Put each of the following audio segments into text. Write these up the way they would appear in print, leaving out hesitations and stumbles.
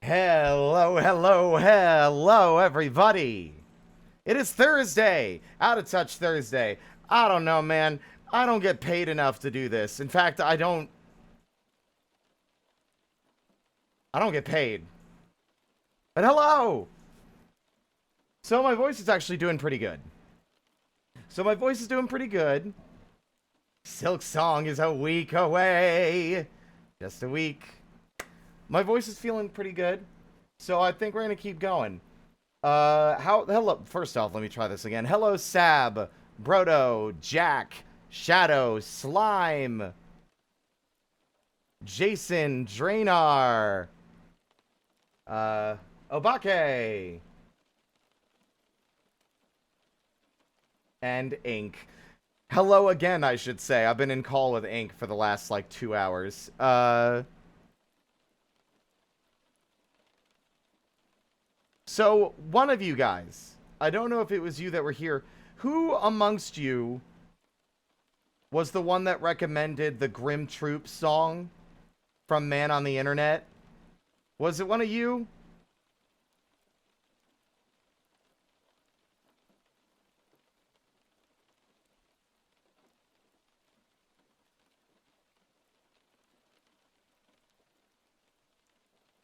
Hello, hello, hello, everybody. It is Thursday, Out of Touch Thursday. I don't know, man. I don't get paid enough to do this. In fact, I don't get paid. But hello. So my voice is actually doing pretty good. Silk Song is a week away. Just a week. My voice is feeling pretty good. So I think we're going to keep going. Hello, first off, let me try this again. Hello, Sab, Brodo, Jack, Shadow, Slime, Jason, Drainar, Obake, and Ink. Hello again, I should say. I've been in call with Ink for the last, 2 hours. So, one of you guys, I don't know if it was you that were here, who amongst you was the one that recommended the Grim Troop song from Man on the Internet? Was it one of you?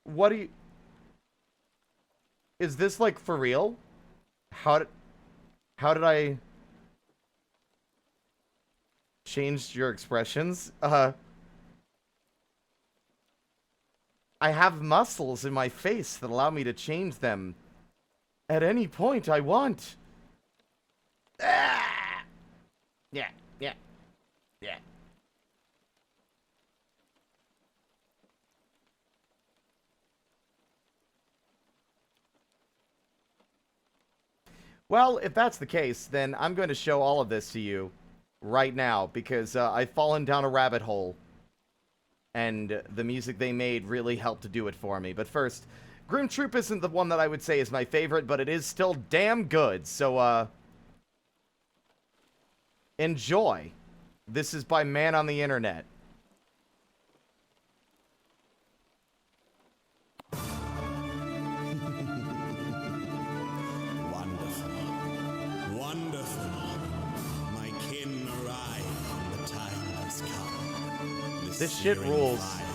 What do you... Is this, for real? How did I change your expressions? I have muscles in my face that allow me to change them at any point I want. Ah! Yeah, yeah, yeah. Well, if that's the case, then I'm going to show all of this to you right now because I've fallen down a rabbit hole and the music they made really helped to do it for me. But first, Grim Troop isn't the one that I would say is my favorite, but it is still damn good. So, enjoy. This is by Man on the Internet. Wonderful. My kin arrive, and the time has come. This shit searing rules. fire,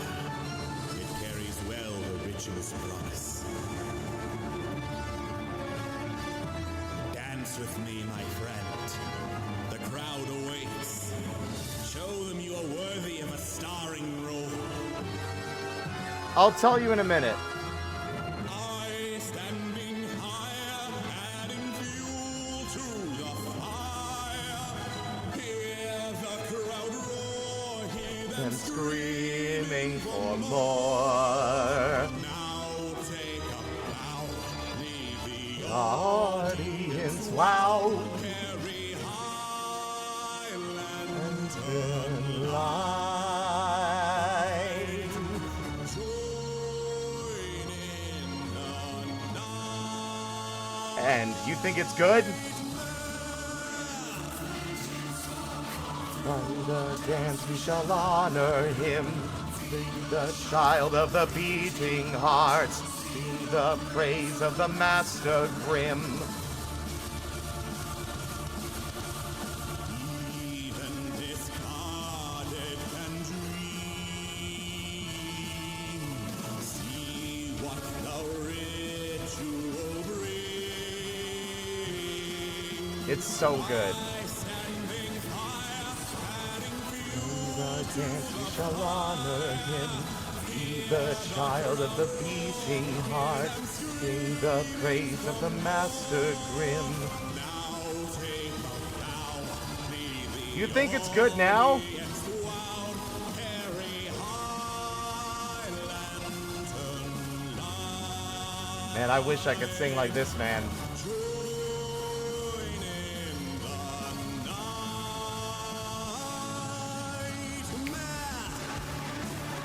it carries well the ritual's promise. Dance with me, my friend. The crowd awaits. Show them you are worthy of a starring role. I'll tell you in a minute. I standing higher, adding fuel to the fire. Hear the crowd roar, hear them And screaming for more. now take a bow, leave the Audience, wow. carry highland And turn light. join in the night. And you think it's good? By the dance we shall honor him. Be the child of the beating heart. Be the praise of the master grim. Even discarded can dream. See what the ritual brings. It's so good. By standing higher, adding fuel. The dance we shall honor him. Be the child of the beating heart. Sing the praise of the master grim. Now take a bow, leave the You think it's good now? audience wild, carry high lantern light. Man, I wish I could sing like this, man. Join in the night.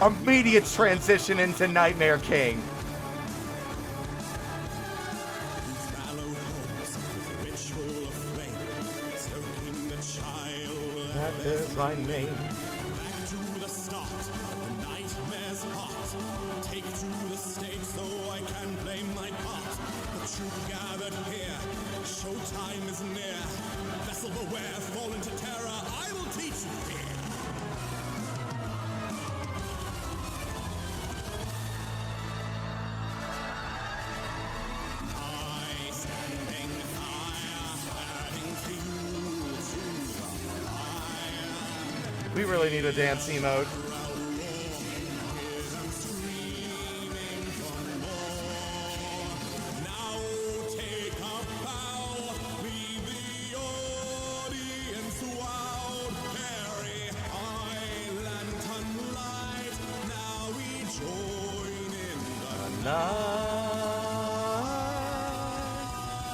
Immediate transition into Nightmare King. Fallow homes with ritual aflame, stoking the child. That is my name. Back to the start, the nightmare's hot. take to the stage so I can play my part. The troop gathered here, showtime is near. Vessel beware, fall into terror, I will teach you fear. I standing higher, adding fuel to the fire. We really need a dance emote.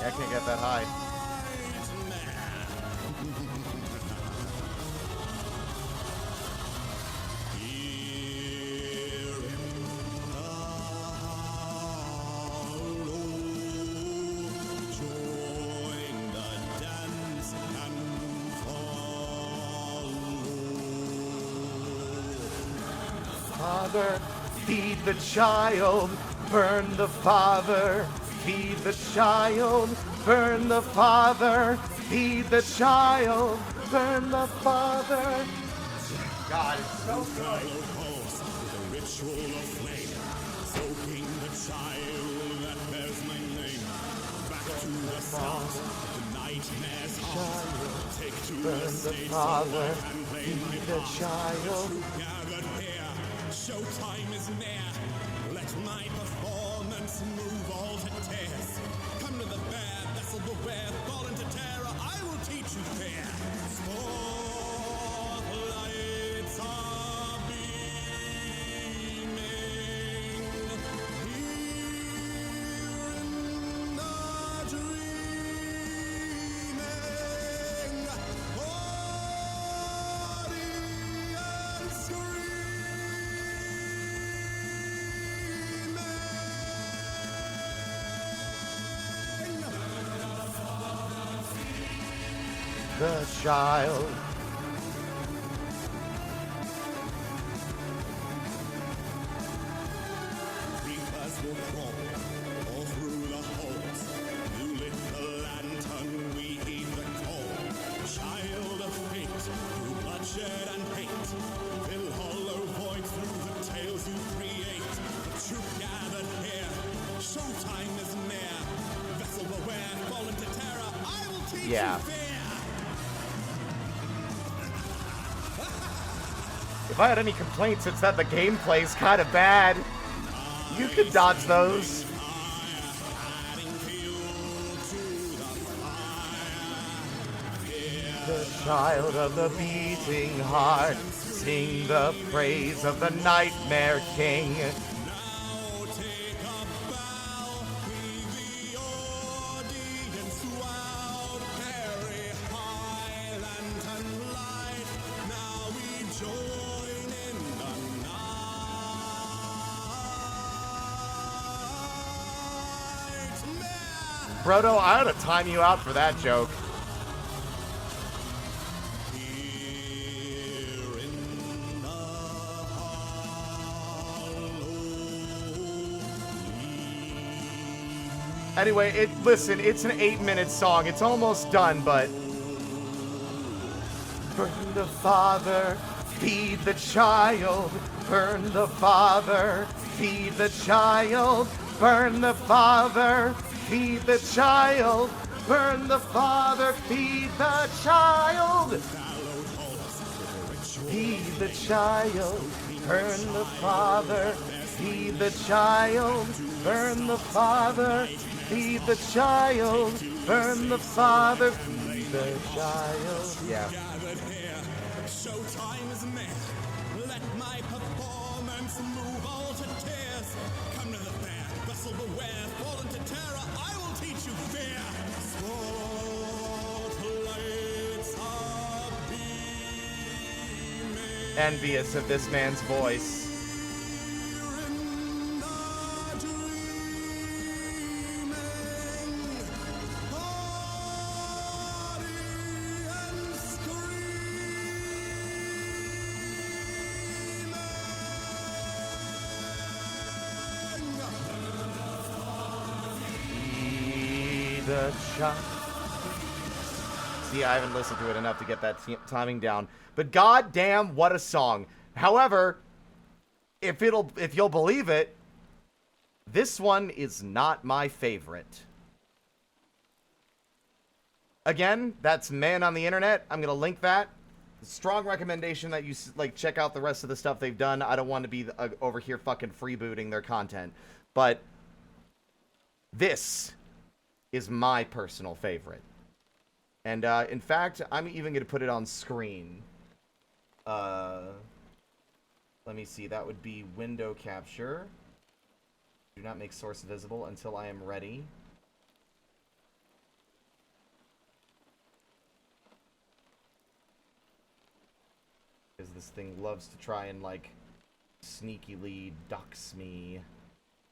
Yeah, I can't get that high. Father, feed the child, burn the father. Feed the child, burn the father. Feed the child, burn the father. God, it's so good. The ritual of flame, soaking the child that bears my name. Back to the start, the nightmare's heart. Take to the stage so I can play my Feed the part. child. Gathered here, showtime is near. Let my performance move all to tears. Come to the bear, vessel beware, fall into terror, I will teach you fear. Spotlights are beaming here in the dreaming audience The child. Creepers will crawl all through the halls. You lit the lantern, we heed the call. Child of fate, through bloodshed and hate. Fill hollow void through the tales you create. The troop gathered here, showtime is near. Vessel beware, fall into terror, I will teach you fear. If I had any complaints, it's that the gameplay's kind of bad. You could dodge those. The child of the beating heart, sing the praise of the Nightmare King. Now take a bow, leave the audience wild. Carry high lantern light, now we join in the nightmare. Brodo, I ought to time you out for that joke. Here in the hollow. Anyway, listen, it's an 8-minute song. It's almost done, but... Burn the father, feed the child. Burn the father, feed the child. Burn the father, feed the child. Burn the father, feed the child. Feed the child, burn the father. Feed the child, burn the father. Feed the child, burn the father. Feed the child. Yeah. Gathered here, showtime is near. Let my performance move all to tears. Come to the fair, vessel beware, fall into terror, I will teach you fear. Spotlights are beaming. Envious of this man's voice. Here in the dreaming audience screaming. the child. See, I haven't listened to it enough to get that timing down. But goddamn, what a song. However, if you'll believe it, this one is not my favorite. Again, that's Man on the Internet. I'm gonna link that. Strong recommendation that you like check out the rest of the stuff they've done. I don't want to be over here fucking freebooting their content, but this is my personal favorite. And in fact, I'm even gonna put it on screen. Let me see. That would be window capture. Do not make source visible until I am ready. Because this thing loves to try and, like, sneakily ducks me.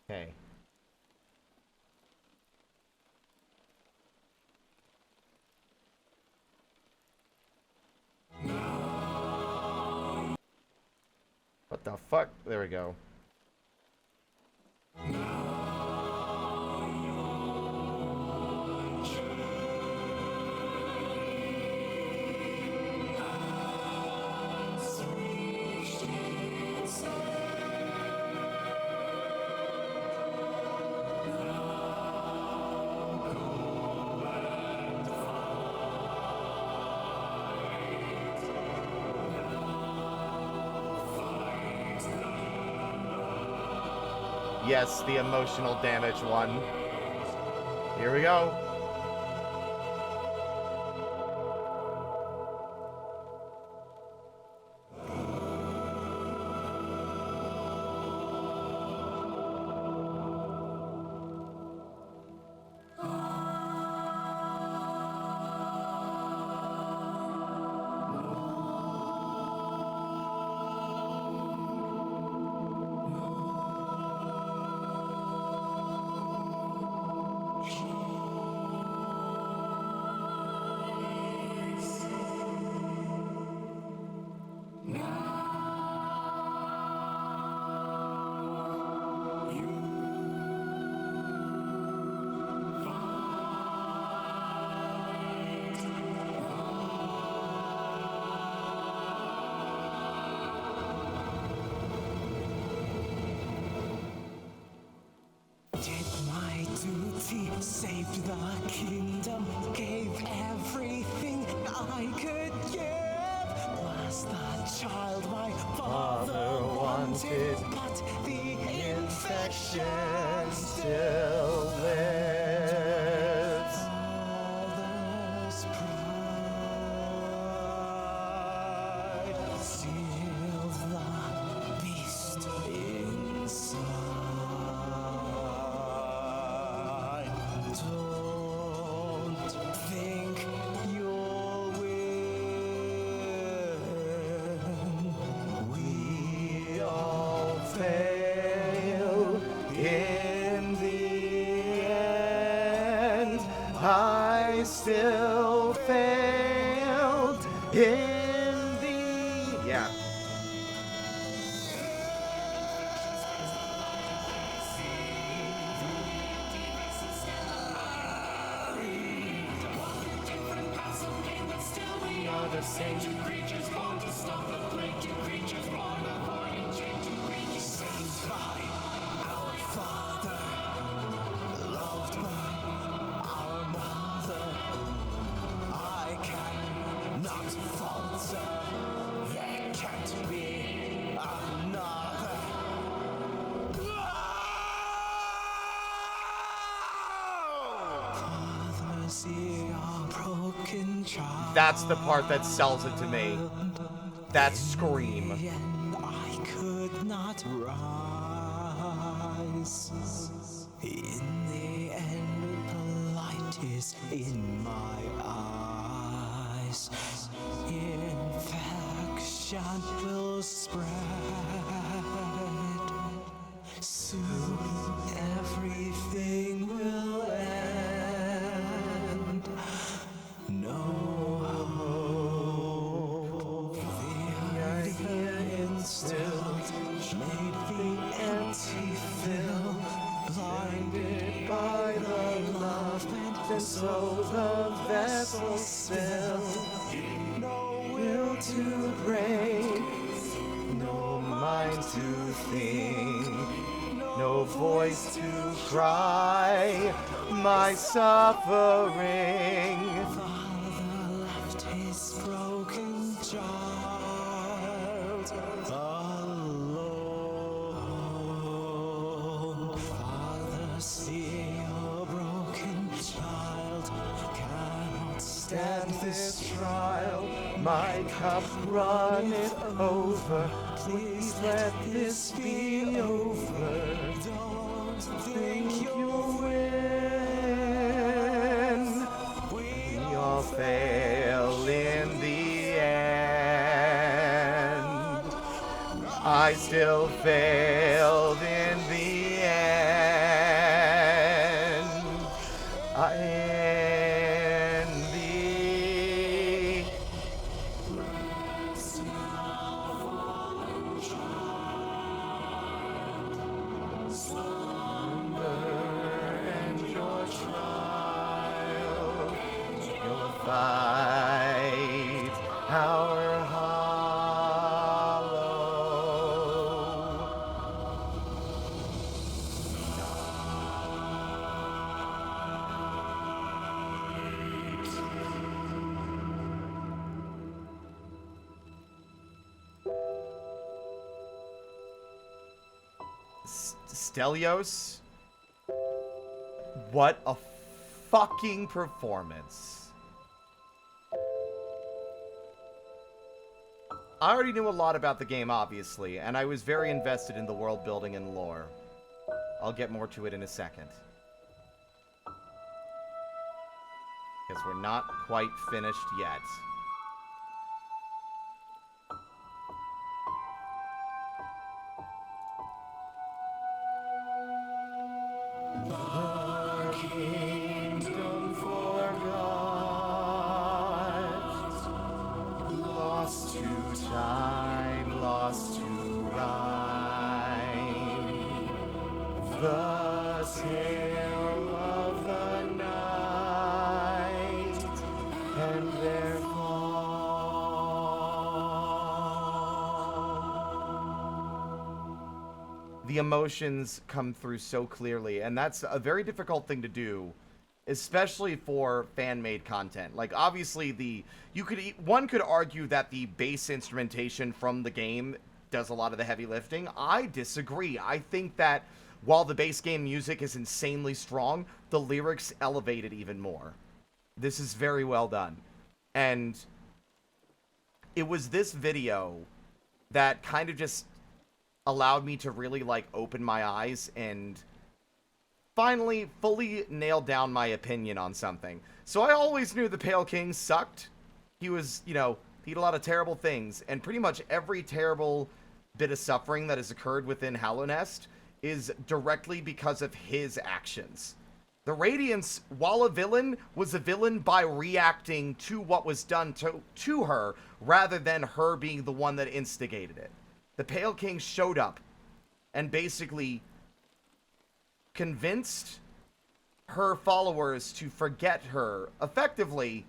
Okay. What the fuck? There we go. Yes, the emotional damage one. Here we go. Saved the kingdom, gave everything I could give. Was the child my father wanted, but the infection still lives. Father's pride sealed the beast inside. Don't think you'll win. We all fail in the end. I still failed in the... Yeah. The same two creatures born to stop the plague, two creatures born avoiding change, two creatures saved by our father, loved by our mother. I cannot falter, there can't be another. Father, see our broken child. That's the part that sells it to me. That scream. And I could not rise. In the end, the light is in my eyes. Infection will spread. Soon everything will end. No hope. The idea instilled made the empty fill. Blinded by the love meant and so the vessel still. No will to break, no mind to think, no voice to cry my suffering. Father left his broken child alone. Father, see your broken child cannot stand This trial, my cup runneth over. Please let this be over. Don't Think think you'll win. We all fail in the end. I still failed in the end. I envy. And your trial, you'll fight our hollow. Stelios? What a fucking performance. I already knew a lot about the game, obviously, and I was very invested in the world building and lore. I'll get more to it in a second. Because we're not quite finished yet. The kingdom forgot, lost to time, lost to rhyme. The tale of the night and their fall. The emotions come through so clearly, and that's a very difficult thing to do, especially for fan-made content. Like, obviously, one could argue that the bass instrumentation from the game does a lot of the heavy lifting. I disagree. I think that while the base game music is insanely strong, the lyrics elevate it even more. This is very well done. And it was this video that kind of just allowed me to really, like, open my eyes and finally fully nailed down my opinion on something. So I always knew the Pale King sucked. He was, he did a lot of terrible things, and pretty much every terrible bit of suffering that has occurred within Hallownest is directly because of his actions. The Radiance, while a villain, was a villain by reacting to what was done to her, rather than her being the one that instigated it. The Pale King showed up and basically convinced her followers to forget her. Effectively,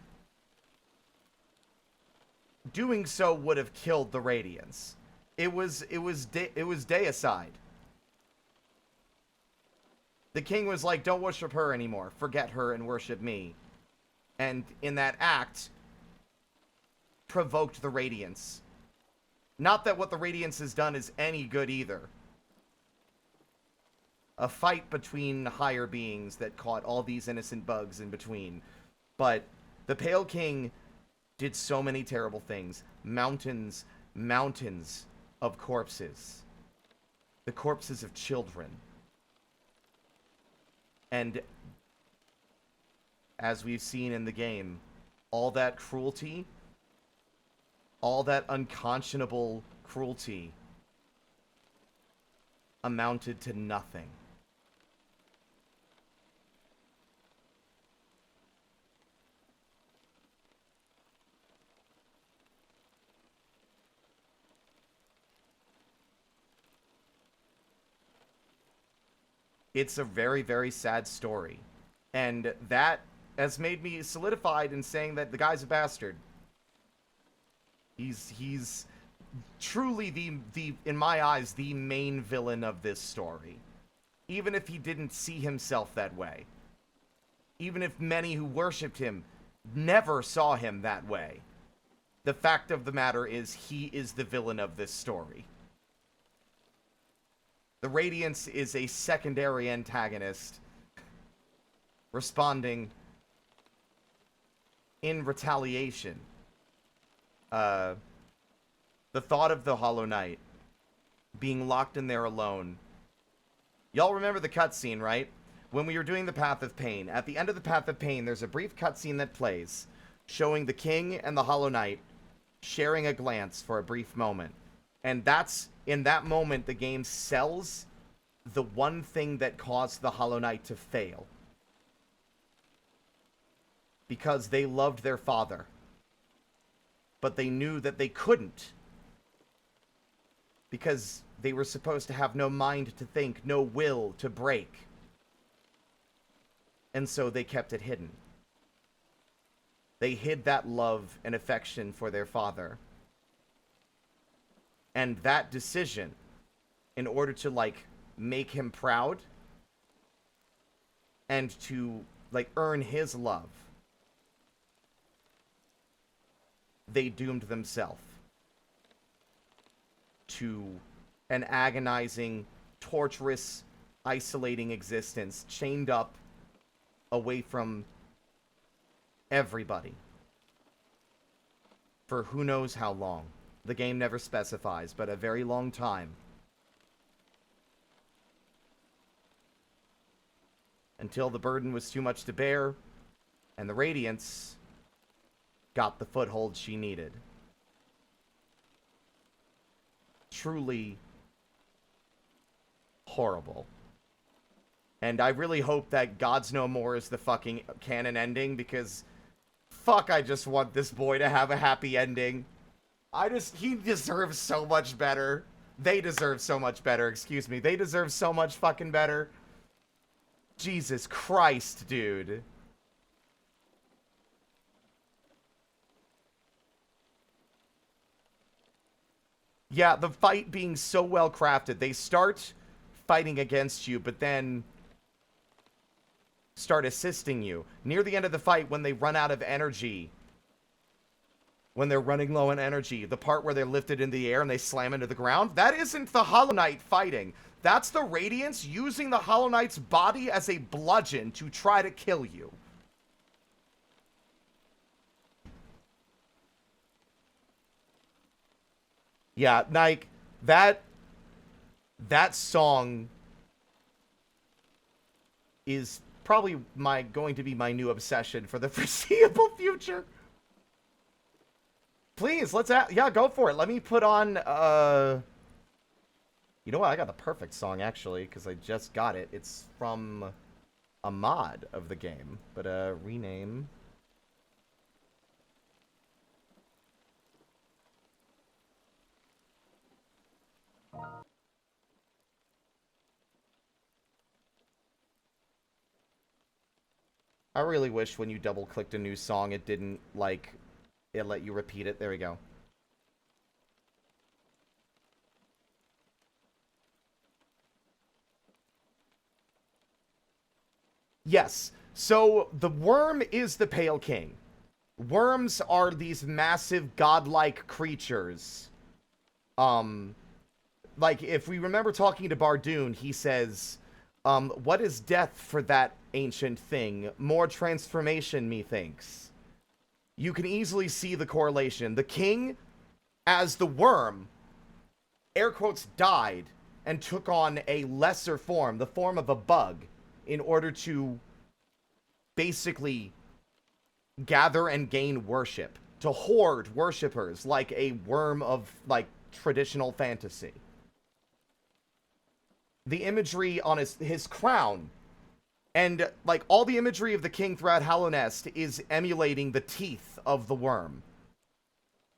doing so would have killed the Radiance. It was deicide. The king was like, don't worship her anymore. Forget her and worship me. And in that act, provoked the Radiance. Not that what the Radiance has done is any good either. A fight between higher beings that caught all these innocent bugs in between. But the Pale King did so many terrible things. Mountains of corpses. The corpses of children. And as we've seen in the game, all that cruelty, all that unconscionable cruelty amounted to nothing. It's a very, very sad story. And that has made me solidified in saying that the guy's a bastard. He's truly the in my eyes the main villain of this story. Even if he didn't see himself that way. Even if many who worshipped him never saw him that way. The fact of the matter is he is the villain of this story. The Radiance is a secondary antagonist responding in retaliation. The thought of the Hollow Knight being locked in there alone. Y'all remember the cutscene, right? When we were doing the Path of Pain. At the end of the Path of Pain, there's a brief cutscene that plays, showing the King and the Hollow Knight sharing a glance for a brief moment. And that's, in that moment, the game sells the one thing that caused the Hollow Knight to fail. Because they loved their father. But they knew that they couldn't. Because they were supposed to have no mind to think, no will to break. And so they kept it hidden. They hid that love and affection for their father. And that decision, in order to, like, make him proud, and to, like, earn his love, they doomed themselves to an agonizing, torturous, isolating existence, chained up away from everybody for who knows how long. The game never specifies, but a very long time. Until the burden was too much to bear, and the Radiance got the foothold she needed. Truly horrible. And I really hope that Gods No More is the fucking canon ending, because fuck, I just want this boy to have a happy ending. He deserves so much better. They deserve so much better, excuse me. They deserve so much fucking better. Jesus Christ, dude. Yeah, the fight being so well crafted. They start fighting against you, but then start assisting you. Near the end of the fight, when they run out of energy, when they're running low on energy, the part where they're lifted in the air and they slam into the ground, that isn't the Hollow Knight fighting. That's the Radiance using the Hollow Knight's body as a bludgeon to try to kill you. Yeah, like, that song is probably going to be my new obsession for the foreseeable future. Please, yeah, go for it. Let me put on, you know what? I got the perfect song, actually, because I just got it. It's from a mod of the game, but, rename. I really wish when you double-clicked a new song, it didn't, like, it let you repeat it. There we go. Yes. So, the worm is the Pale King. Worms are these massive godlike creatures. Like, if we remember talking to Bardoon, he says, what is death for that ancient thing? More transformation, methinks. You can easily see the correlation. The king, as the worm, air quotes, died and took on a lesser form, the form of a bug, in order to basically gather and gain worship, to hoard worshippers like a worm of, like, traditional fantasy. The imagery on his crown, and, like, all the imagery of the king throughout Hallownest is emulating the teeth of the worm.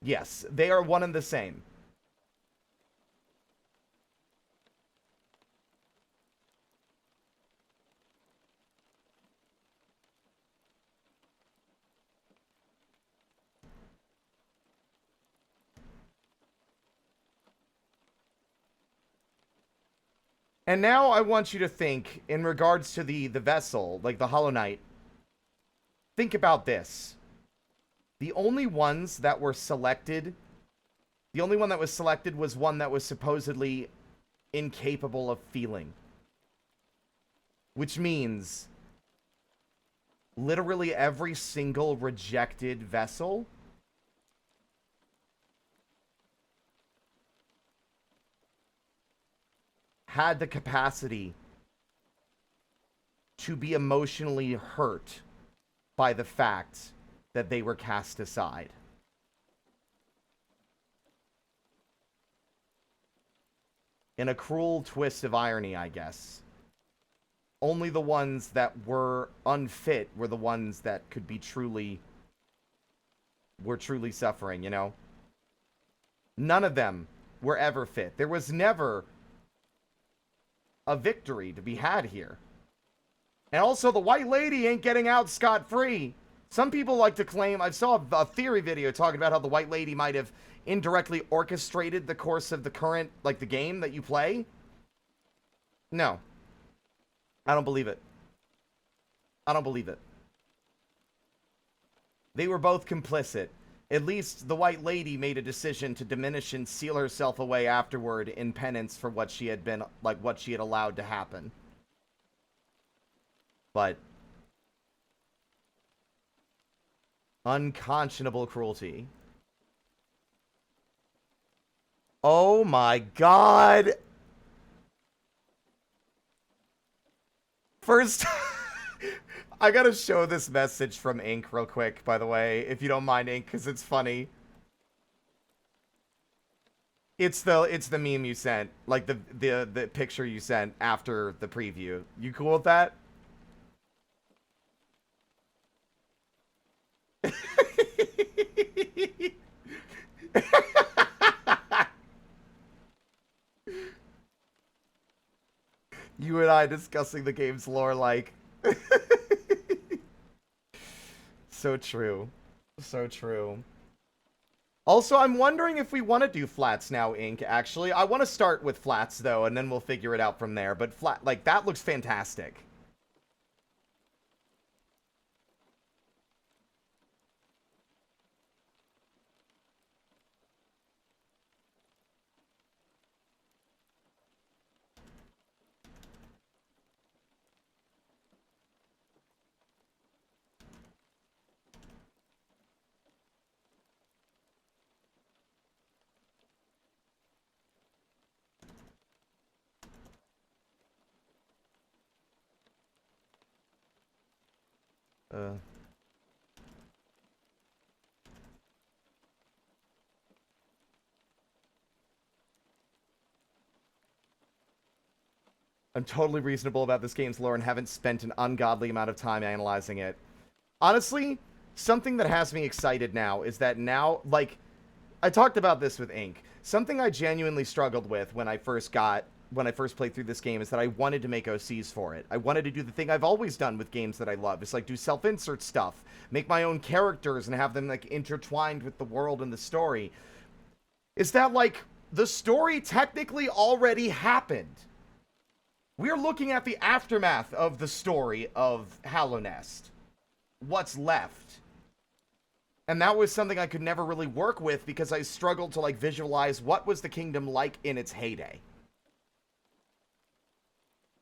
Yes, they are one and the same. And now I want you to think in regards to the vessel, like the Hollow Knight. Think about this. The only ones that were selected, the only one that was selected was one that was supposedly incapable of feeling. Which means literally every single rejected vessel had the capacity to be emotionally hurt by the fact that they were cast aside. In a cruel twist of irony, I guess. Only the ones that were unfit were the ones that could be truly suffering, you know? None of them were ever fit. There was never a victory to be had here. And also, the White Lady ain't getting out scot-free. Some people like to claim, I saw a theory video talking about how the White Lady might have indirectly orchestrated the course of the current, like, the game that you play. No. I don't believe it. I don't believe it. They were both complicit. At least the White Lady made a decision to diminish and seal herself away afterward in penance for what she had been, like, what she had allowed to happen. But unconscionable cruelty. Oh my god. First, I gotta show this message from Ink real quick, by the way, if you don't mind, Ink, because it's funny. It's the meme you sent, like the picture you sent after the preview. You cool with that? You and I discussing the game's lore, like. So true. So true. Also, I'm wondering if we want to do flats now, Ink, actually. I want to start with flats, though, and then we'll figure it out from there. But flat, like, that looks fantastic. I'm totally reasonable about this game's lore and haven't spent an ungodly amount of time analyzing it. Honestly, something that has me excited now is that now, like, I talked about this with Ink. Something I genuinely struggled with when I first played through this game is that I wanted to make OCs for it. I wanted to do the thing I've always done with games that I love. It's like do self-insert stuff, make my own characters and have them like intertwined with the world and the story. Is that like the story technically already happened? We're looking at the aftermath of the story of Hallownest. What's left? And that was something I could never really work with because I struggled to like visualize what was the kingdom like in its heyday.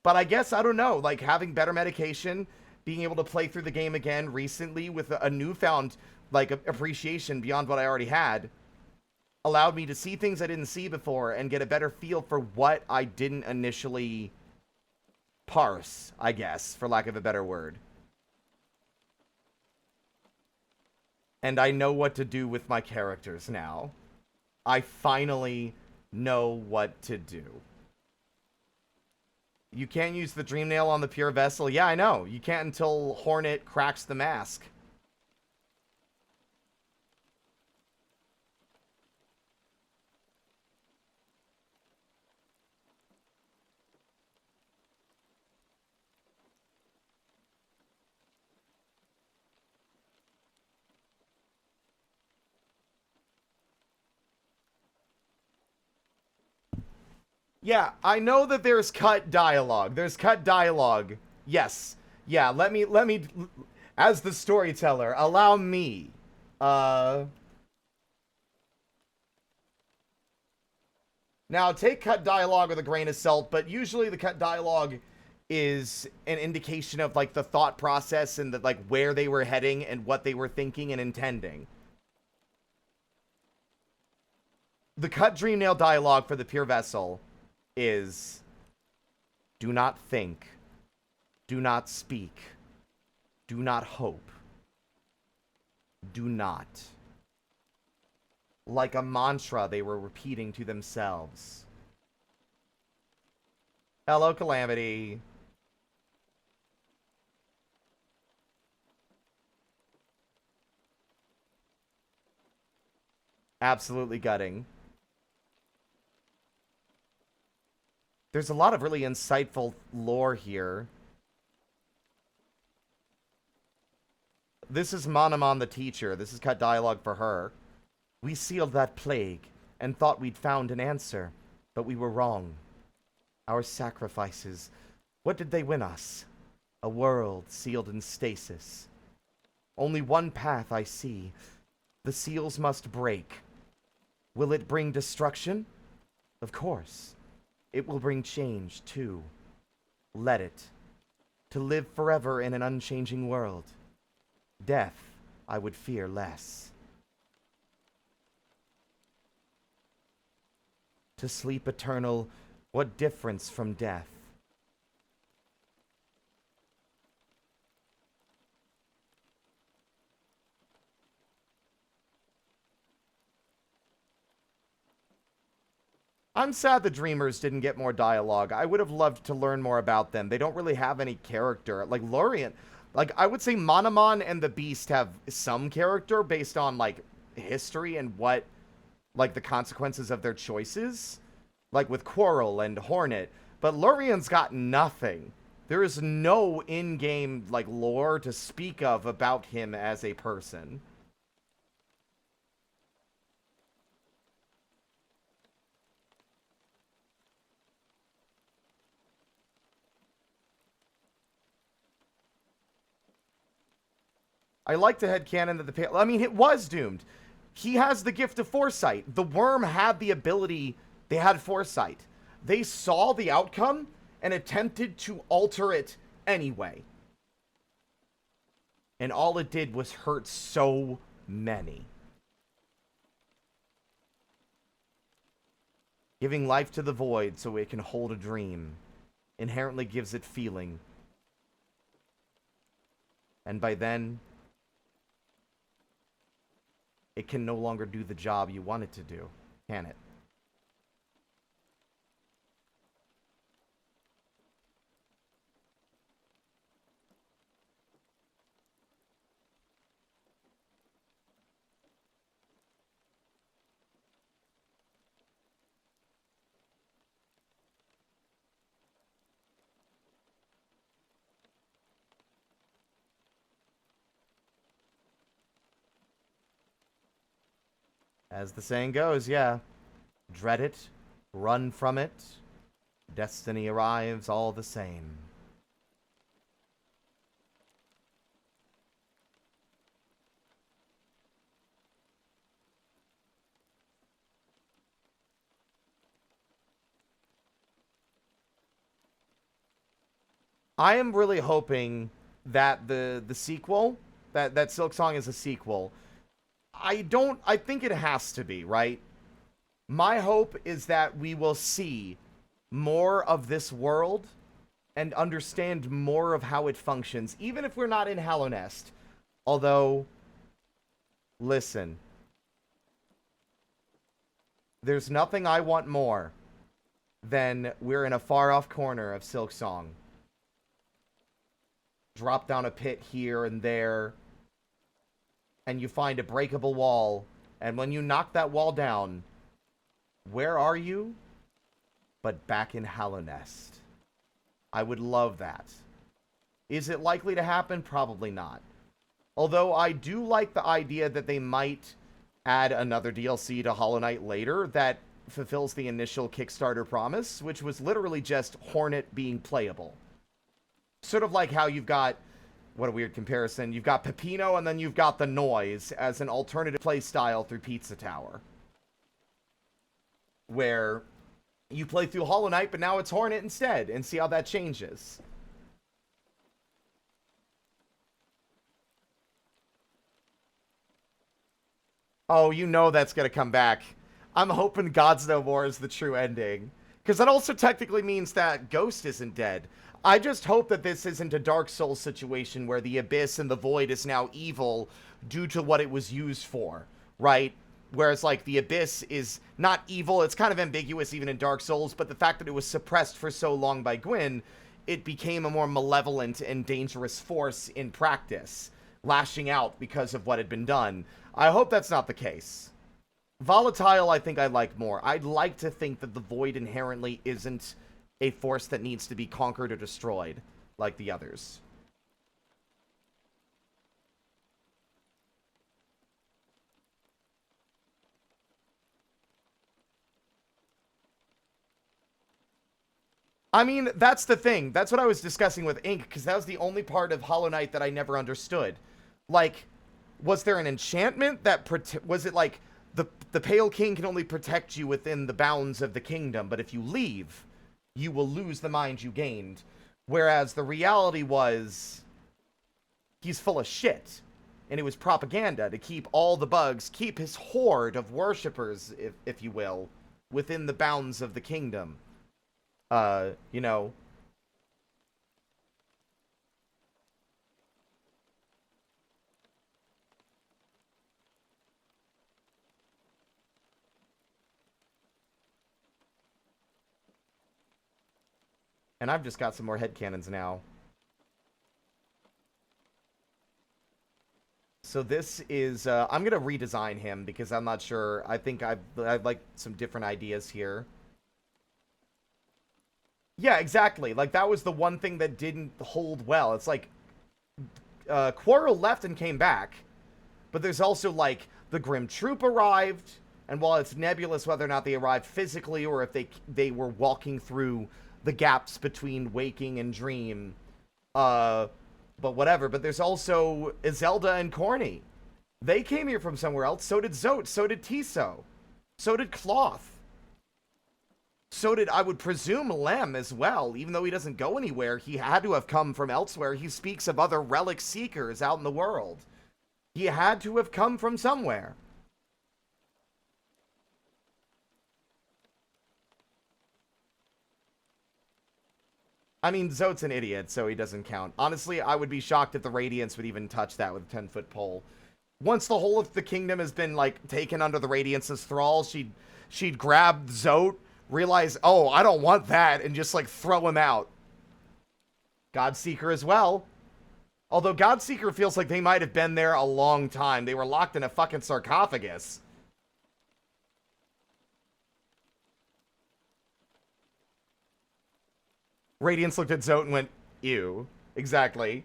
But I guess, I don't know, like having better medication, being able to play through the game again recently with a newfound like appreciation beyond what I already had, allowed me to see things I didn't see before and get a better feel for what I didn't initially parse, I guess, for lack of a better word. And I know what to do with my characters now. I finally know what to do. You can't use the Dream Nail on the pure vessel. Yeah, I know. You can't until Hornet cracks the mask. Yeah, I know that there's cut dialogue. There's cut dialogue. Yes. Yeah, let me as the storyteller, allow me. Uh Now, take cut dialogue with a grain of salt, but usually the cut dialogue is an indication of like the thought process and the, like where they were heading and what they were thinking and intending. The cut dream nail dialogue for the pure vessel is do not think, do not speak, do not hope, do not. Like a mantra they were repeating to themselves. Hello, Calamity. Absolutely gutting. There's a lot of really insightful lore here. This is Manamon the teacher. This is cut dialogue for her. We sealed that plague and thought we'd found an answer, but we were wrong. Our sacrifices, what did they win us? A world sealed in stasis. Only one path I see. The seals must break. Will it bring destruction? Of course. It will bring change, too. Let it. To live forever in an unchanging world. Death, I would fear less. To sleep eternal, what difference from death? I'm sad the Dreamers didn't get more dialogue. I would have loved to learn more about them. They don't really have any character. Like, Lorien, like, I would say Manamon and the Beast have some character based on, like, history and what, like, the consequences of their choices. Like, with Quarrel and Hornet. But Lorien's got nothing. There is no in-game, like, lore to speak of about him as a person. I like the headcanon that the... I mean, it was doomed. He has the gift of foresight. The worm had the ability... They had foresight. They saw the outcome and attempted to alter it anyway. And all it did was hurt so many. Giving life to the void so it can hold a dream inherently gives it feeling. And by then, it can no longer do the job you want it to do, can it? As the saying goes, yeah. Dread it, run from it, destiny arrives all the same. I am really hoping that the sequel, that Silksong is a sequel. I think it has to be, right? My hope is that we will see more of this world and understand more of how it functions, even if we're not in Hallownest. Although, listen, there's nothing I want more than we're in a far-off corner of Silksong. Drop down a pit here and there, and you find a breakable wall, and when you knock that wall down, where are you? But back in Hallownest. I would love that. Is it likely to happen? Probably not. Although I do like the idea that they might add another DLC to Hollow Knight later that fulfills the initial Kickstarter promise, which was literally just Hornet being playable. Sort of like how you've got, what a weird comparison, you've got Peppino and then you've got the Noise as an alternative play style through Pizza Tower. Where you play through Hollow Knight, but now it's Hornet instead, and see how that changes. Oh, you know that's gonna come back. I'm hoping Gods No More is the true ending. Because that also technically means that Ghost isn't dead. I just hope that this isn't a Dark Souls situation where the Abyss and the Void is now evil due to what it was used for, right? Whereas, like, the Abyss is not evil. It's kind of ambiguous even in Dark Souls, but the fact that it was suppressed for so long by Gwyn, it became a more malevolent and dangerous force in practice, lashing out because of what had been done. I hope that's not the case. Volatile, I think I like more. I'd like to think that the Void inherently isn't a force that needs to be conquered or destroyed, like the others. I mean, that's the thing. That's what I was discussing with Ink, because that was the only part of Hollow Knight that I never understood. Like, was there an enchantment that... was it like... The Pale King can only protect you within the bounds of the kingdom, but if you leave, you will lose the mind you gained. Whereas the reality was, he's full of shit. And it was propaganda to keep all the bugs, keep his horde of worshippers, if you will, within the bounds of the kingdom. You know... And I've just got some more headcanons now. So this is, I'm going to redesign him because I'm not sure. I think I've like some different ideas here. Yeah, exactly. Like, that was the one thing that didn't hold well. It's like, Quarrel left and came back. But there's also, like, the Grim Troop arrived. And while it's nebulous whether or not they arrived physically or if they were walking through the gaps between waking and dream. But whatever. But there's also Zelda and Corny. They came here from somewhere else. So did Zote. So did Tiso. So did Cloth. So did, I would presume, Lem as well. Even though he doesn't go anywhere, he had to have come from elsewhere. He speaks of other relic seekers out in the world. He had to have come from somewhere. I mean, Zote's an idiot, so he doesn't count. Honestly, I would be shocked if the Radiance would even touch that with a 10-foot pole. Once the whole of the kingdom has been, like, taken under the Radiance's thrall, she'd grab Zote, realize, oh, I don't want that, and just, like, throw him out. Godseeker as well. Although Godseeker feels like they might have been there a long time. They were locked in a fucking sarcophagus. Radiance looked at Zote and went, ew. Exactly.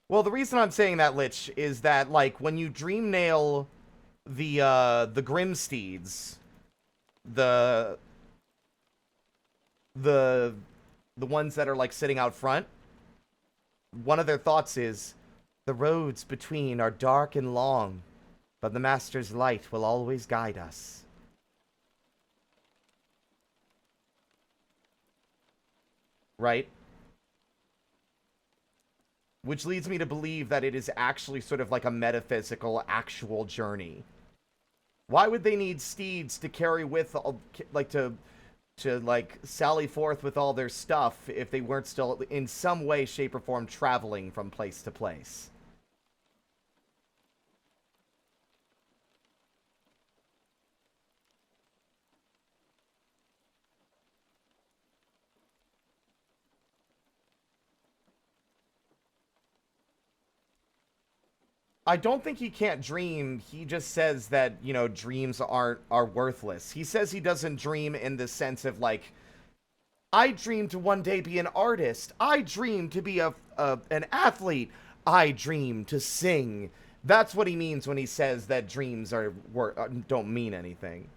Well, the reason I'm saying that, Lich, is that, like, when you dream nail the Grimsteeds, the ones that are, like, sitting out front, one of their thoughts is, the roads between are dark and long, but the Master's light will always guide us. Right? Which leads me to believe that it is actually sort of like a metaphysical, actual journey. Why would they need steeds to carry with, like, to like, sally forth with all their stuff if they weren't still, in some way, shape, or form, traveling from place to place? I don't think he can't dream. He just says that, you know, dreams are worthless. He says he doesn't dream in the sense of like, I dream to one day be an artist. I dream to be an athlete. I dream to sing. That's what he means when he says that dreams don't mean anything.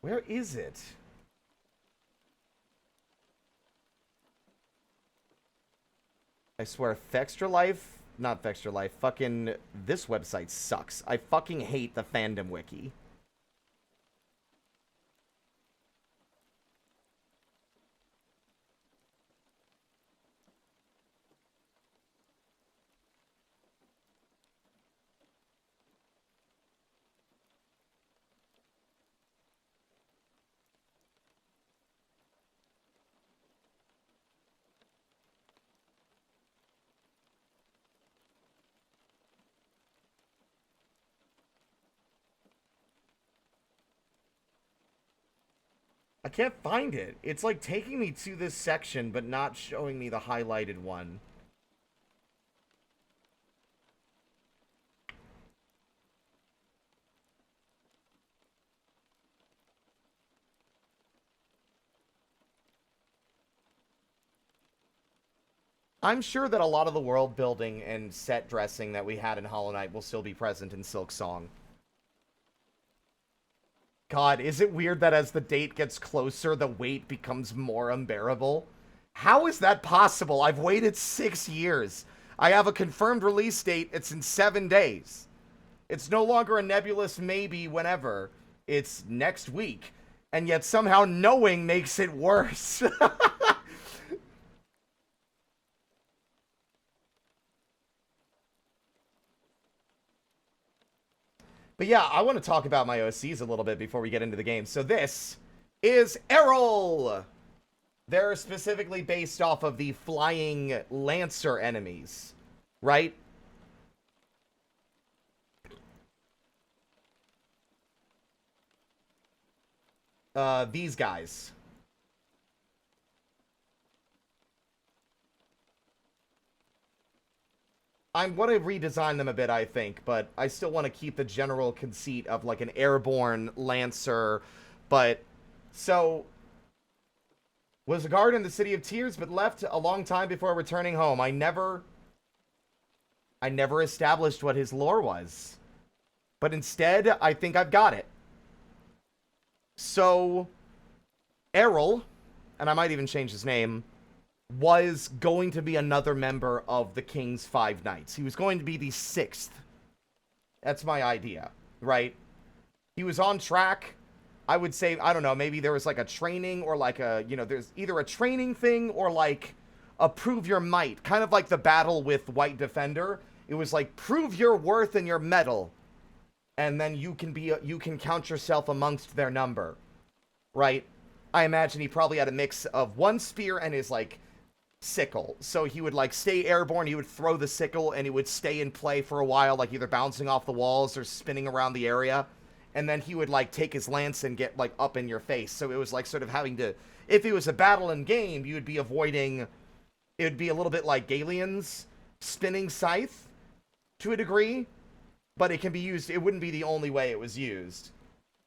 Where is it? I swear, Fextra Life, not Fextra Life, fucking, this website sucks. I fucking hate the fandom wiki. I can't find it. It's like taking me to this section, but not showing me the highlighted one. I'm sure that a lot of the world building and set dressing that we had in Hollow Knight will still be present in Silk Song. God, is it weird that as the date gets closer, the wait becomes more unbearable? How is that possible? I've waited 6 years. I have a confirmed release date. It's in 7 days. It's no longer a nebulous maybe whenever. It's next week. And yet somehow knowing makes it worse. But yeah, I want to talk about my OCs a little bit before we get into the game. So this is Errol! They're specifically based off of the flying Lancer enemies, right? These guys. I'm going to redesign them a bit, I think, but I still want to keep the general conceit of like an airborne Lancer. But so was a guard in the City of Tears, but left a long time before returning home. I never established what his lore was, but instead I think I've got it. So Errol, and I might even change his name, was going to be another member of the King's Five Knights. He was going to be the 6th. That's my idea, right? He was on track. I would say, I don't know, maybe there was like a training or like a, you know, there's either a training thing or like a prove your might. Kind of like the battle with White Defender. It was like, prove your worth and your mettle. And then you can count yourself amongst their number, right? I imagine he probably had a mix of one spear and his like sickle. So he would like stay airborne, he would throw the sickle and it would stay in play for a while, like either bouncing off the walls or spinning around the area. And then he would like take his lance and get like up in your face. So it was like sort of having to, if it was a battle in game, you would be avoiding, it would be a little bit like Galeon's spinning scythe to a degree, but it can be used, it wouldn't be the only way it was used.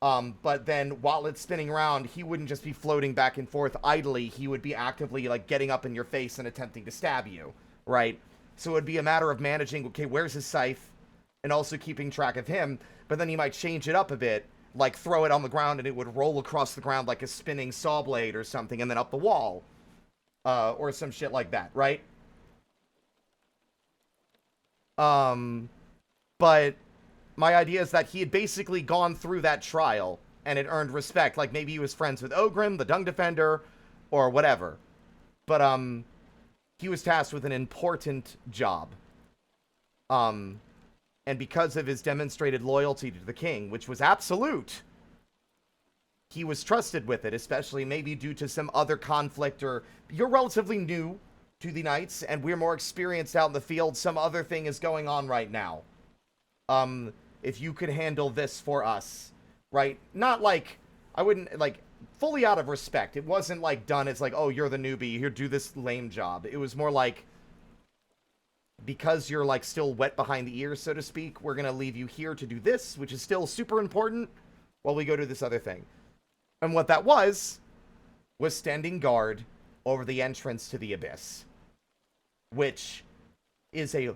But then while it's spinning around, he wouldn't just be floating back and forth idly. He would be actively like getting up in your face and attempting to stab you, right? So it would be a matter of managing, okay, where's his scythe? And also keeping track of him. But then he might change it up a bit, like throw it on the ground and it would roll across the ground like a spinning saw blade or something and then up the wall. Or some shit like that, right? But my idea is that he had basically gone through that trial and it earned respect. Like maybe he was friends with Ogrim, the Dung Defender, or whatever. But he was tasked with an important job. And because of his demonstrated loyalty to the king, which was absolute, he was trusted with it, especially maybe due to some other conflict, or you're relatively new to the Knights and we're more experienced out in the field. Some other thing is going on right now. If you could handle this for us, right? Not like, I wouldn't, like, fully out of respect. It wasn't like done, it's like, oh, you're the newbie, here, do this lame job. It was more like, because you're, like, still wet behind the ears, so to speak, we're gonna leave you here to do this, which is still super important, while we go do this other thing. And what that was standing guard over the entrance to the Abyss, which is a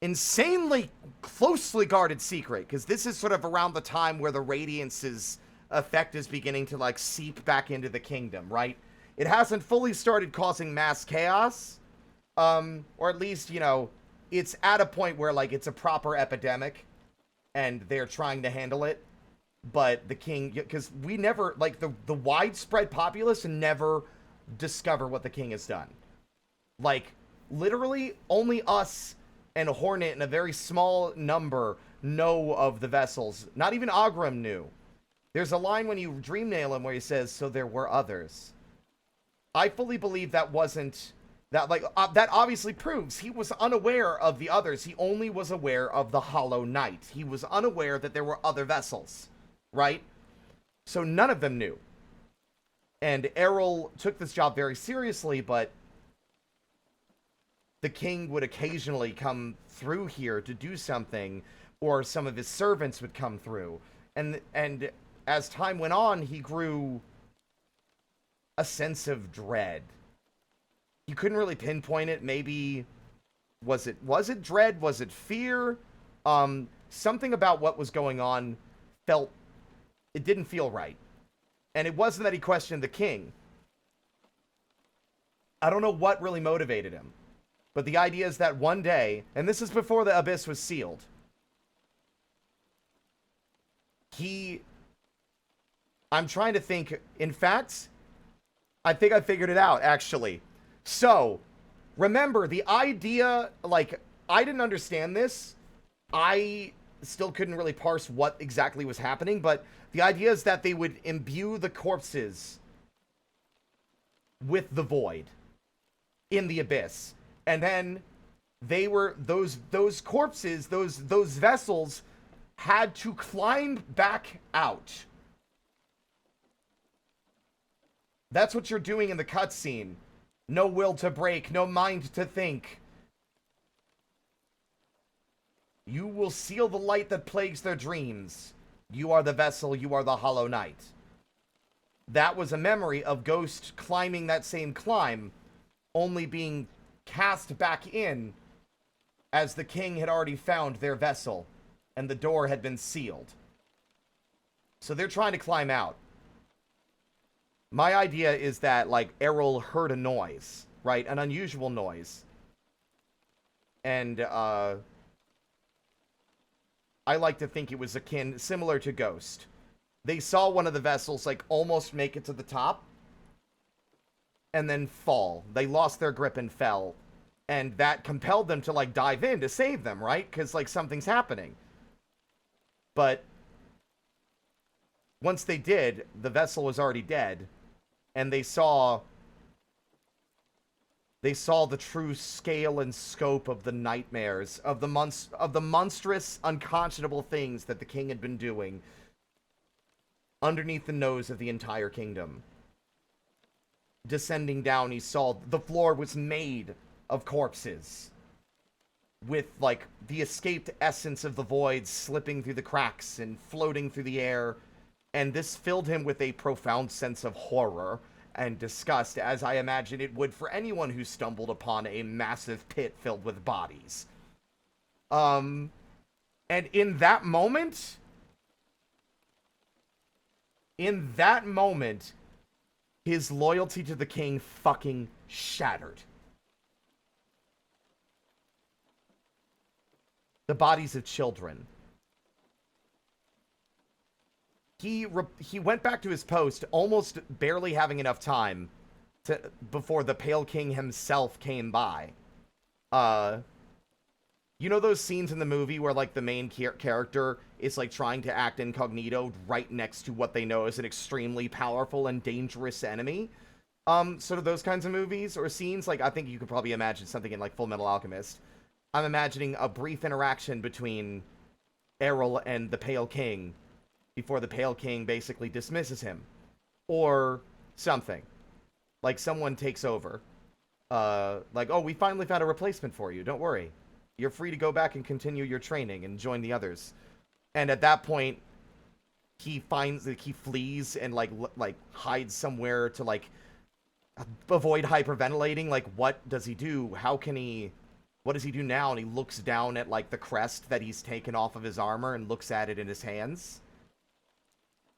insanely closely guarded secret, because this is sort of around the time where the Radiance's effect is beginning to, like, seep back into the kingdom, right? It hasn't fully started causing mass chaos, or at least, you know, it's at a point where, like, it's a proper epidemic, and they're trying to handle it, but the king, because we never, like, the widespread populace never discover what the king has done. Like, literally, only us and Hornet and a very small number know of the vessels. Not even Agram knew. There's a line when you dream nail him where he says, so there were others. I fully believe that wasn't, that, like, that obviously proves he was unaware of the others. He only was aware of the Hollow Knight. He was unaware that there were other vessels, right? So none of them knew. And Errol took this job very seriously, but the king would occasionally come through here to do something, or some of his servants would come through. And as time went on, he grew a sense of dread. You couldn't really pinpoint it. Maybe, was it dread? Was it fear? Something about what was going on it didn't feel right. And it wasn't that he questioned the king. I don't know what really motivated him. But the idea is that one day, and this is before the Abyss was sealed, I'm trying to think, in fact, I think I figured it out, actually. So, remember, the idea, like, I didn't understand this. I still couldn't really parse what exactly was happening, but the idea is that they would imbue the corpses with the void in the Abyss. And then they were, those corpses, those vessels had to climb back out. That's what you're doing in the cutscene. No will to break, no mind to think. You will seal the light that plagues their dreams. You are the vessel, you are the Hollow Knight. That was a memory of Ghost climbing that same climb, only being cast back in as the king had already found their vessel and the door had been sealed. So they're trying to climb out. My idea is that, like, Errol heard a noise, right? An unusual noise. And, I like to think it was similar to Ghost. They saw one of the vessels, like, almost make it to the top, and then fall. They lost their grip and fell. And that compelled them to, like, dive in to save them, right? Because, like, something's happening. But once they did, the vessel was already dead. And they saw the true scale and scope of the nightmares, of the monstrous, unconscionable things that the king had been doing underneath the nose of the entire kingdom. Descending down, he saw the floor was made of corpses, with, like, the escaped essence of the void slipping through the cracks and floating through the air. And this filled him with a profound sense of horror and disgust, as I imagine it would for anyone who stumbled upon a massive pit filled with bodies. And in that moment, his loyalty to the king fucking shattered. The bodies of children. He went back to his post, almost barely having enough time before the Pale King himself came by. You know those scenes in the movie where, like, the main character is, like, trying to act incognito right next to what they know is an extremely powerful and dangerous enemy? Sort of those kinds of movies or scenes. Like, I think you could probably imagine something in, like, Full Metal Alchemist. I'm imagining a brief interaction between Errol and the Pale King before the Pale King basically dismisses him. Or something. Like, someone takes over. Like, oh, we finally found a replacement for you. Don't worry. You're free to go back and continue your training and join the others. And at that point, he flees and, like, hides somewhere to, like, avoid hyperventilating. Like, what does he do? What does he do now? And he looks down at, like, the crest that he's taken off of his armor and looks at it in his hands.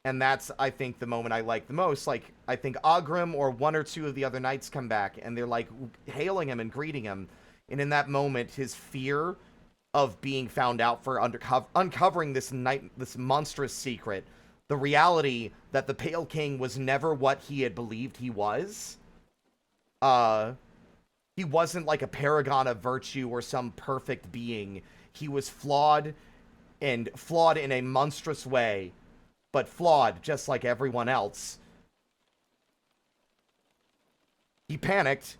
And that's, I think, the moment I like the most. Like, I think Ogrim or one or two of the other knights come back, and they're, like, hailing him and greeting him. And in that moment, his fear of being found out for uncovering this monstrous secret, the reality that the Pale King was never what he had believed he was. He wasn't like a paragon of virtue or some perfect being. He was flawed, and flawed in a monstrous way, but flawed just like everyone else. He panicked,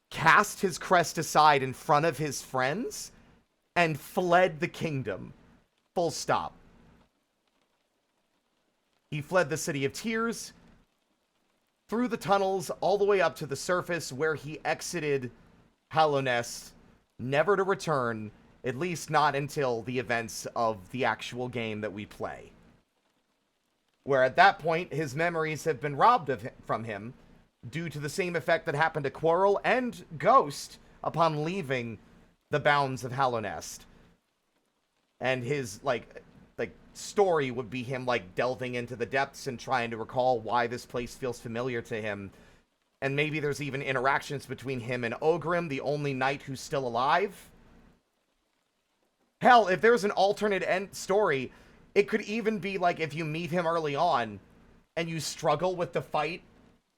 cast his crest aside in front of his friends, and fled the kingdom. Full stop. He fled the City of Tears, through the tunnels, all the way up to the surface, where he exited Hallownest, never to return, at least not until the events of the actual game that we play. Where at that point, his memories have been robbed from him, due to the same effect that happened to Quarrel and Ghost upon leaving the bounds of Hallownest. And his, like, story would be him, like, delving into the depths and trying to recall why this place feels familiar to him. And maybe there's even interactions between him and Ogrim, the only knight who's still alive. Hell, if there's an alternate end story, it could even be, like, if you meet him early on and you struggle with the fight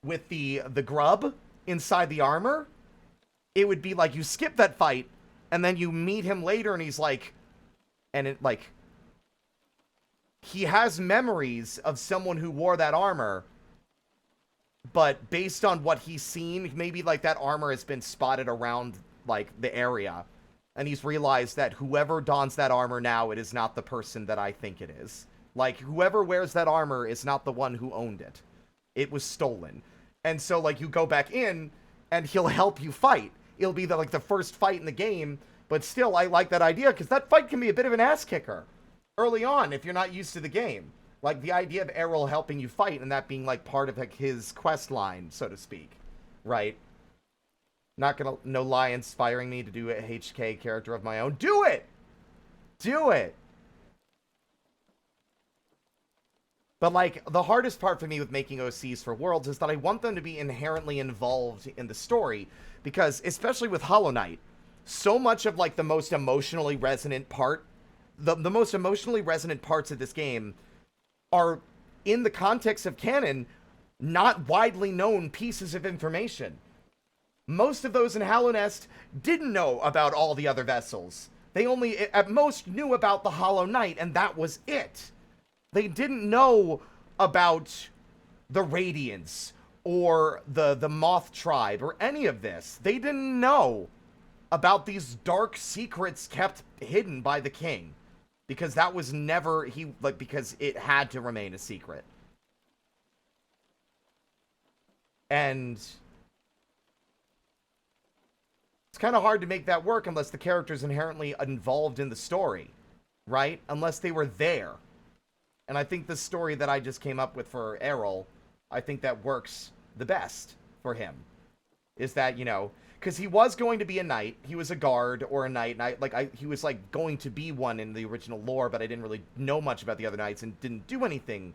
with the grub inside the armor, it would be like you skip that fight and then you meet him later and he's like, and it, like, he has memories of someone who wore that armor, but based on what he's seen, maybe, like, that armor has been spotted around, like, the area, and he's realized that whoever dons that armor now, it is not the person that I think it is. Like, whoever wears that armor is not the one who owned it. It was stolen. And so, like, you go back in, and he'll help you fight. It'll be, like, the first fight in the game, but still, I like that idea, because that fight can be a bit of an ass-kicker early on if you're not used to the game. Like, the idea of Errol helping you fight, and that being, like, part of, like, his quest line, so to speak. Right? Not gonna... No lie inspiring me to do a HK character of my own. Do it! Do it! But, like, the hardest part for me with making OCs for Worlds is that I want them to be inherently involved in the story. Because, especially with Hollow Knight, so much of, like, the most emotionally resonant part, the most emotionally resonant parts of this game are, in the context of canon, not widely known pieces of information. Most of those in Hallownest didn't know about all the other vessels. They only, at most, knew about the Hollow Knight, and that was it. They didn't know about the Radiance, or the Moth Tribe, or any of this. They didn't know about these dark secrets kept hidden by the king. Because that was never, because it had to remain a secret. And it's kind of hard to make that work unless the character's inherently involved in the story, right? Unless they were there. And I think the story that I just came up with for Errol, I think that works the best for him. Is that, you know, because he was going to be a knight. He was a guard or a knight. And he was, like, going to be one in the original lore, but I didn't really know much about the other knights and didn't do anything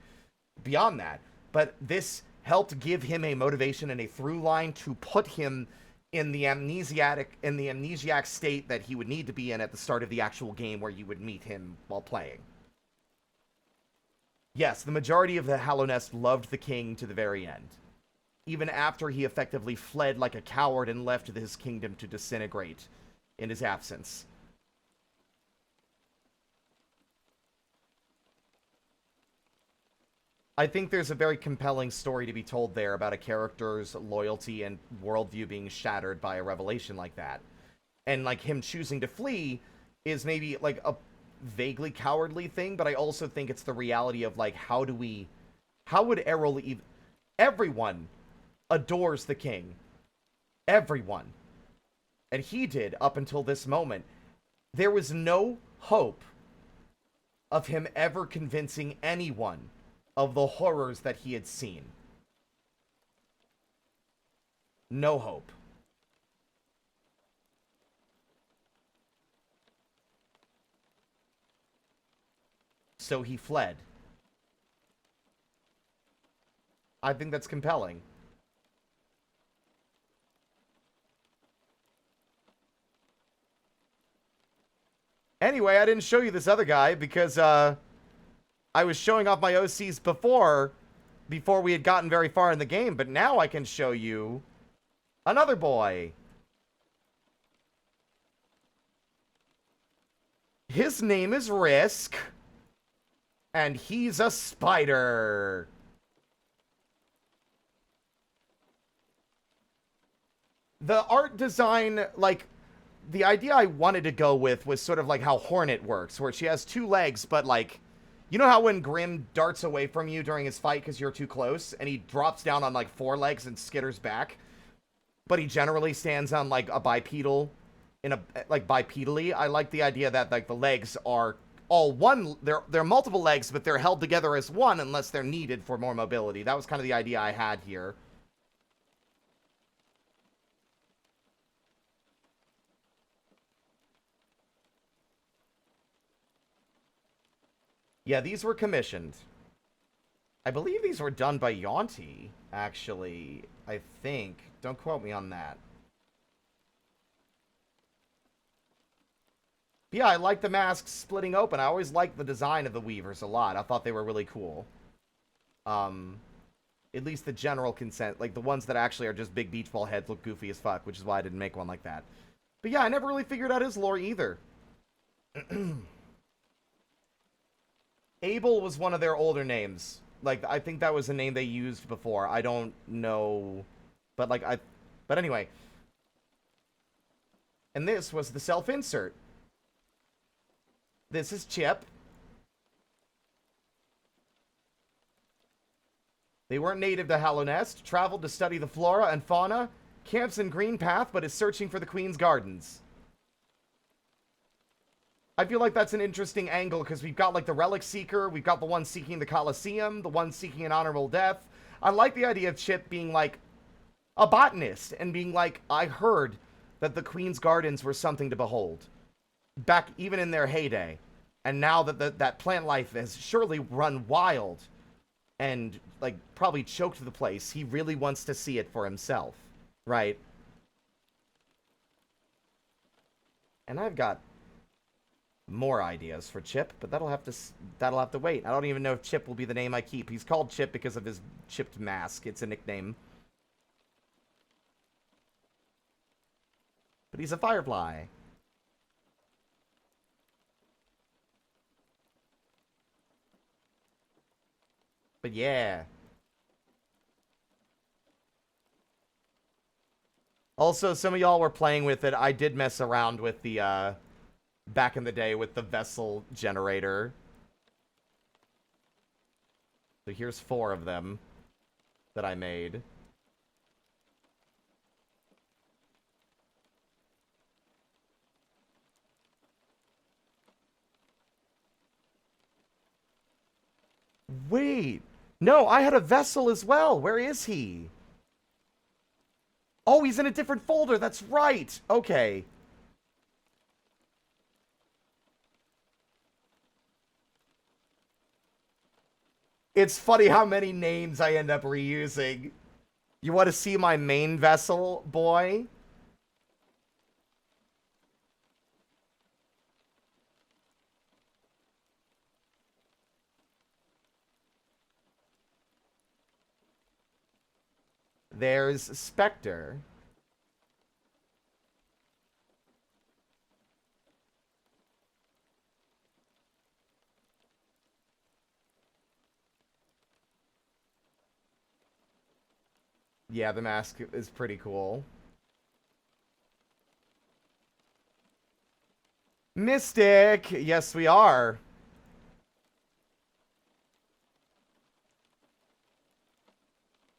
beyond that. But this helped give him a motivation and a through line to put him in the amnesiac state that he would need to be in at the start of the actual game where you would meet him while playing. Yes, the majority of the Hallownest loved the king to the very end. Even after he effectively fled like a coward and left his kingdom to disintegrate in his absence. I think there's a very compelling story to be told there about a character's loyalty and worldview being shattered by a revelation like that. And like him choosing to flee is maybe like a vaguely cowardly thing, but I also think it's the reality of like how would Errol everyone adores the king. Everyone. And he did up until this moment. There was no hope of him ever convincing anyone of the horrors that he had seen. No hope. So he fled. I think that's compelling. Anyway, I didn't show you this other guy because I was showing off my OCs before we had gotten very far in the game, but now I can show you another boy. His name is Risk, and he's a spider. The art design, like, the idea I wanted to go with was sort of like how Hornet works, where she has two legs, but like, you know how when Grimm darts away from you during his fight because you're too close, and he drops down on like four legs and skitters back, but he generally stands on like a bipedal, bipedally. I like the idea that like the legs are all one, they're multiple legs, but they're held together as one unless they're needed for more mobility. That was kind of the idea I had here. Yeah, these were commissioned. I believe these were done by Yonti, actually. I think. Don't quote me on that. But yeah, I like the masks splitting open. I always liked the design of the Weavers a lot. I thought they were really cool. At least the general consent. Like, the ones that actually are just big beach ball heads look goofy as fuck, which is why I didn't make one like that. But yeah, I never really figured out his lore either. Abel was one of their older names. Like, I think that was a name they used before. I don't know. But, like, But anyway. And this was the self-insert. This is Chip. They weren't native to Hallownest, traveled to study the flora and fauna, camps in Greenpath, but is searching for the Queen's Gardens. I feel like that's an interesting angle, because we've got, like, the Relic Seeker, we've got the one seeking the Colosseum, the one seeking an honorable death. I like the idea of Chip being, like, a botanist, and being like, I heard that the Queen's Gardens were something to behold. Back even in their heyday. And now that that plant life has surely run wild, and, like, probably choked the place, he really wants to see it for himself. Right? And I've got more ideas for Chip, but that'll have to wait. I don't even know if Chip will be the name I keep. He's called Chip because of his chipped mask. It's a nickname. But he's a firefly. But yeah. Also, some of y'all were playing with it. I did mess around with the, back in the day with the vessel generator. So here's 4 of them that I made. Wait. No, I had a vessel as well. Where is he? Oh, he's in a different folder. That's right. Okay. It's funny how many names I end up reusing. You want to see my main vessel, boy? There's Spectre. Yeah, the mask is pretty cool. Mystic! Yes, we are.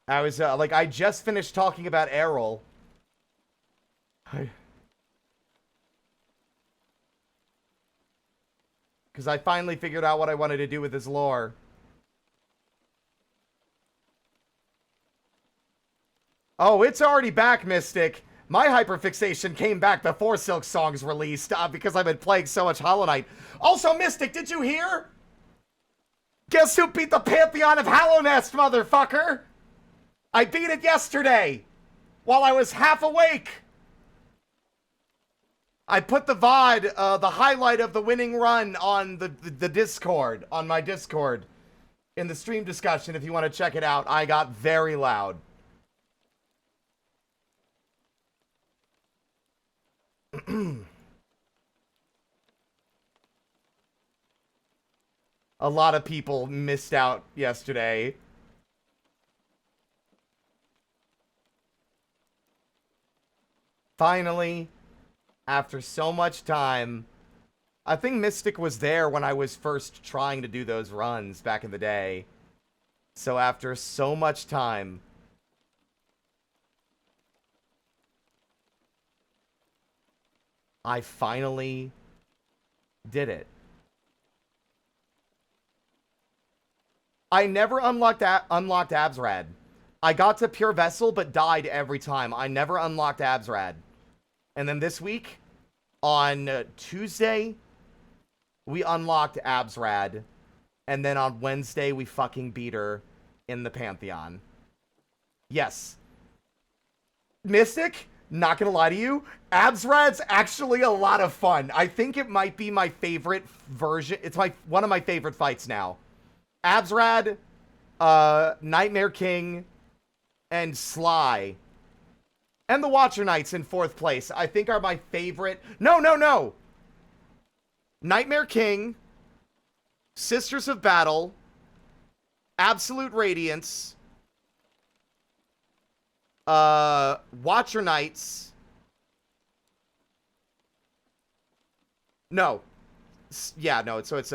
I was, I just finished talking about Errol. Because I finally figured out what I wanted to do with his lore. Oh, it's already back, Mystic. My hyperfixation came back before Silk Song's released because I've been playing so much Hollow Knight. Also, Mystic, did you hear? Guess who beat the Pantheon of Hallownest, motherfucker? I beat it yesterday while I was half awake. I put the VOD, the highlight of the winning run on the Discord, on my Discord, in the stream discussion if you want to check it out. I got very loud. A lot of people missed out yesterday. Finally, after so much time, I think Mystic was there when I was first trying to do those runs back in the day. So after so much time, I finally did it. I never unlocked Absrad. I got to Pure Vessel, but died every time. I never unlocked Absrad. And then this week, on Tuesday, we unlocked Absrad. And then on Wednesday, we fucking beat her in the Pantheon. Yes. Mystic, not gonna lie to you, Absrad's actually a lot of fun. I think it might be my favorite version. It's one of my favorite fights now. Absrad, Nightmare King, and Sly, and the Watcher Knights in 4th place, I think are my favorite. No. Nightmare King, Sisters of Battle, Absolute Radiance, Watcher Knights. No. Yeah, no. So it's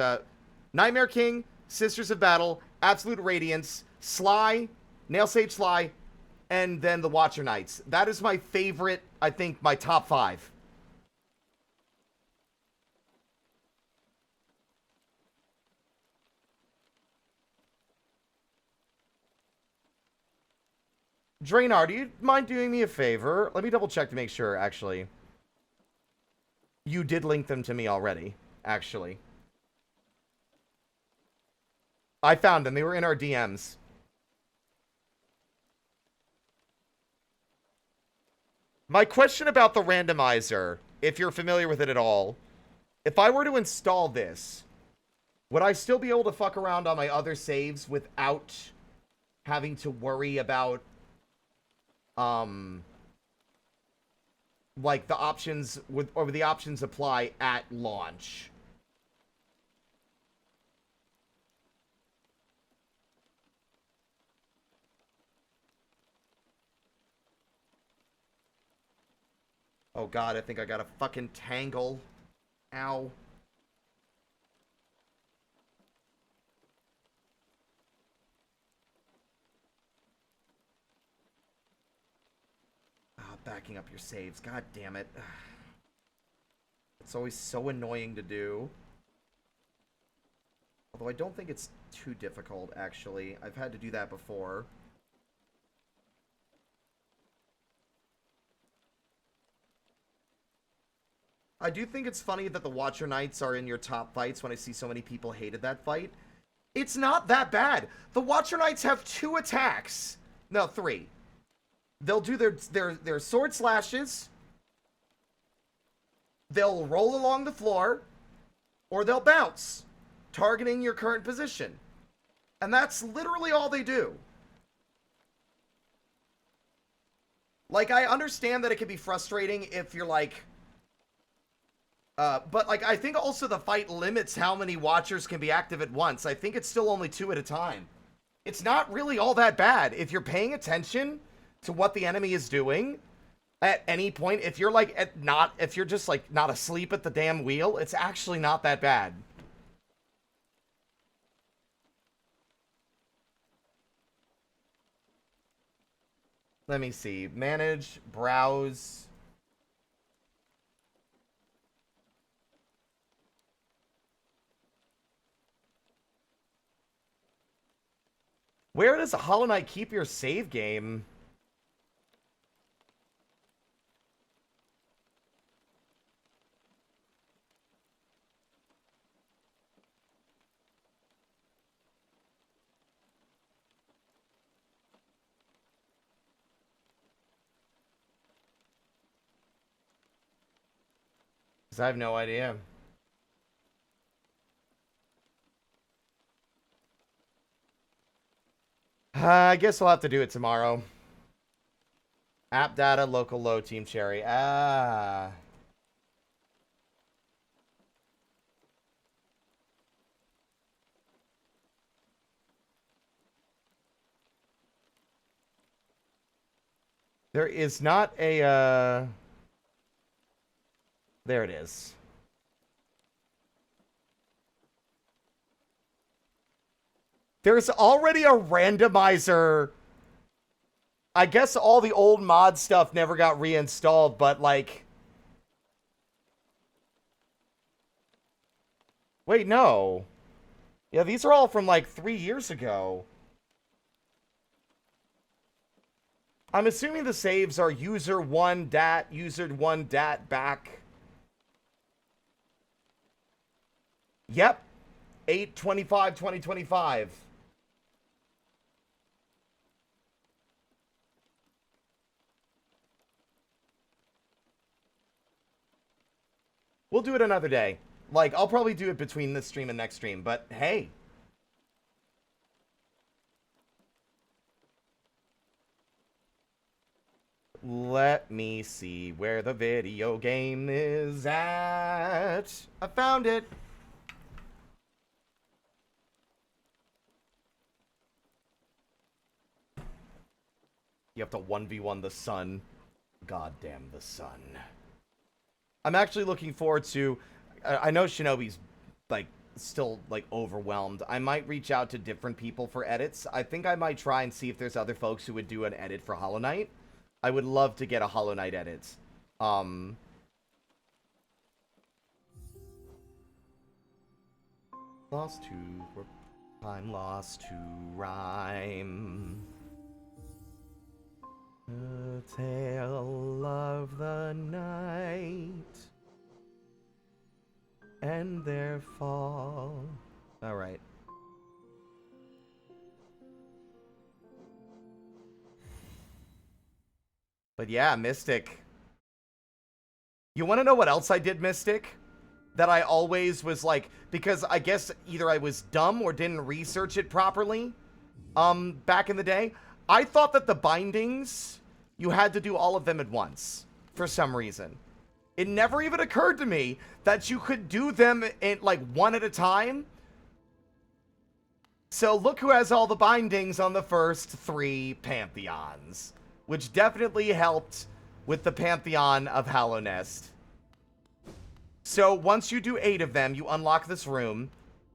Nightmare King, Sisters of Battle, Absolute Radiance, Sly, Nail Sage Sly, and then the Watcher Knights. That is my favorite, I think, my top 5. Draynar, do you mind doing me a favor? Let me double check to make sure, actually. You did link them to me already, actually. I found them. They were in our DMs. My question about the randomizer, if you're familiar with it at all, if I were to install this, would I still be able to fuck around on my other saves without having to worry about, like the options or the options apply at launch? Oh god, I think I got a fucking tangle. Ow. Backing up your saves. God damn it. It's always so annoying to do. Although I don't think it's too difficult, actually. I've had to do that before. I do think it's funny that the Watcher Knights are in your top fights when I see so many people hated that fight. It's not that bad. The Watcher Knights have 2 attacks. No, 3. They'll do their sword slashes. They'll roll along the floor. Or they'll bounce, targeting your current position. And that's literally all they do. Like, I understand that it can be frustrating if you're like... but, like, I think also the fight limits how many Watchers can be active at once. I think it's still only 2 at a time. It's not really all that bad. If you're paying attention, to what the enemy is doing at any point, if you're like if you're just like not asleep at the damn wheel, it's actually not that bad. Let me see. Manage, browse. Where does Hollow Knight keep your save game? Because I have no idea. I guess I'll have to do it tomorrow. App data, local low, Team Cherry. Ah. There is not a, There it is. There's already a randomizer. I guess all the old mod stuff never got reinstalled, but like... Wait, no. Yeah, these are all from like 3 years ago. I'm assuming the saves are user 1 dat, user 1 dat back. Yep. 8/25/2025. We'll do it another day. Like, I'll probably do it between this stream and next stream, but hey. Let me see where the video game is at. I found it. You have to 1v1 the sun. Goddamn the sun. I'm actually looking forward to... I know Shinobi's, like, still, like, overwhelmed. I might reach out to different people for edits. I think I might try and see if there's other folks who would do an edit for Hollow Knight. I would love to get a Hollow Knight edit. Lost to... I'm lost to rhyme. A tale of the night and their fall. All right. But yeah, Mystic. You want to know what else I did, Mystic? That I always was like, because I guess either I was dumb or didn't research it properly, back in the day. I thought that the bindings, you had to do all of them at once, for some reason. It never even occurred to me that you could do them in, like, one at a time. So look who has all the bindings on the first 3 Pantheons, which definitely helped with the Pantheon of Hallow Nest. So once you do 8 of them, you unlock this room,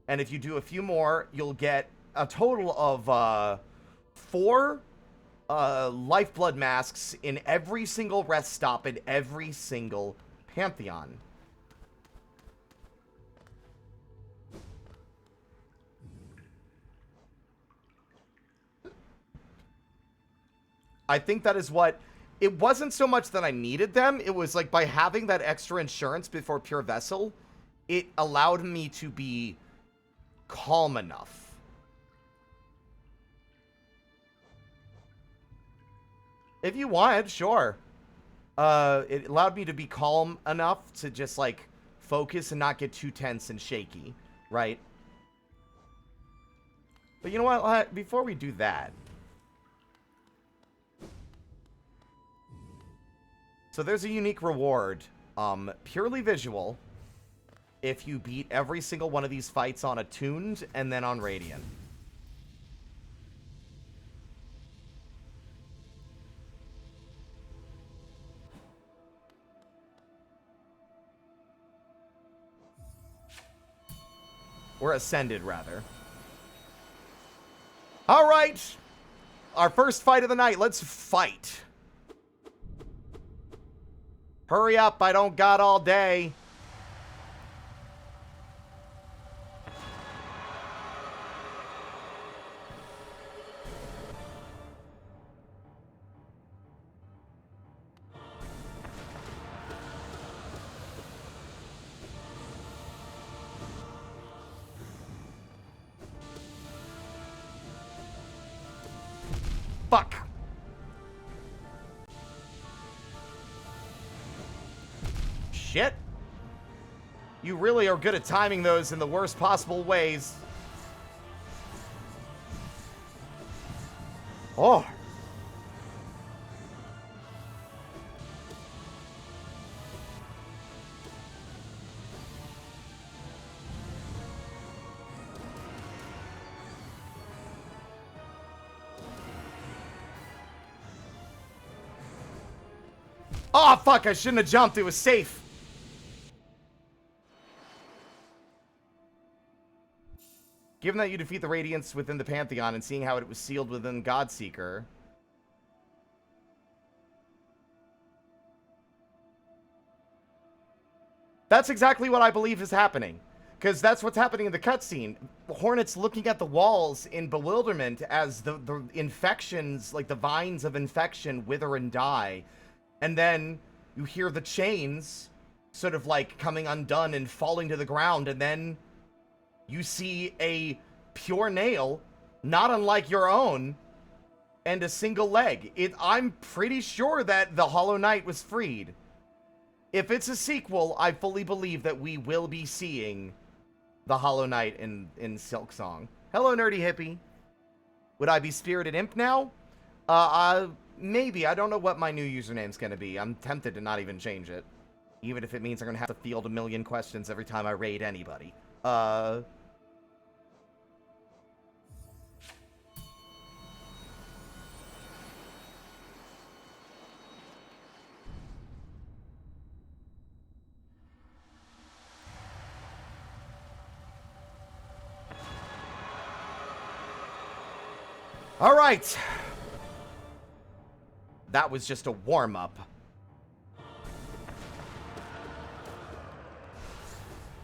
and if you do a few more, you'll get a total of 4 lifeblood masks in every single rest stop in every single Pantheon. I think that is what... It wasn't so much that I needed them. It was like by having that extra insurance before Pure Vessel, it allowed me to be calm enough. If you wanted, sure. It allowed me to be calm enough to just, like, focus and not get too tense and shaky, right? But you know what? Before we do that... So there's a unique reward, purely visual, if you beat every single one of these fights on Attuned and then on Radiant. Or ascended, rather. Alright! Our first fight of the night. Let's fight. Hurry up, I don't got all day. Fuck. Shit. You really are good at timing those in the worst possible ways. Oh. Oh, fuck, I shouldn't have jumped. It was safe. Given that you defeat the Radiance within the Pantheon and seeing how it was sealed within Godseeker... That's exactly what I believe is happening. Because that's what's happening in the cutscene. Hornet's looking at the walls in bewilderment as the infections, like the vines of infection, wither and die. And then you hear the chains sort of like coming undone and falling to the ground. And then you see a pure nail, not unlike your own, and a single leg. I'm pretty sure that the Hollow Knight was freed. If it's a sequel, I fully believe that we will be seeing the Hollow Knight in Silksong. Hello, Nerdy Hippie. Would I be Spirited Imp now? Maybe. I don't know what my new username's gonna be. I'm tempted to not even change it. Even if it means I'm gonna have to field a million questions every time I raid anybody. All right. That was just a warm-up.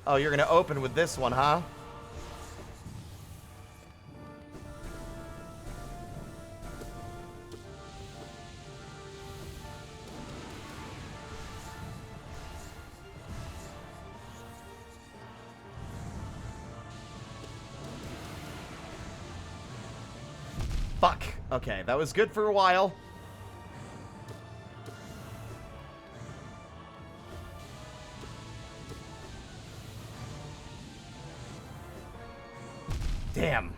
Oh, you're gonna open with this one, huh? Fuck. Okay, that was good for a while. Damn.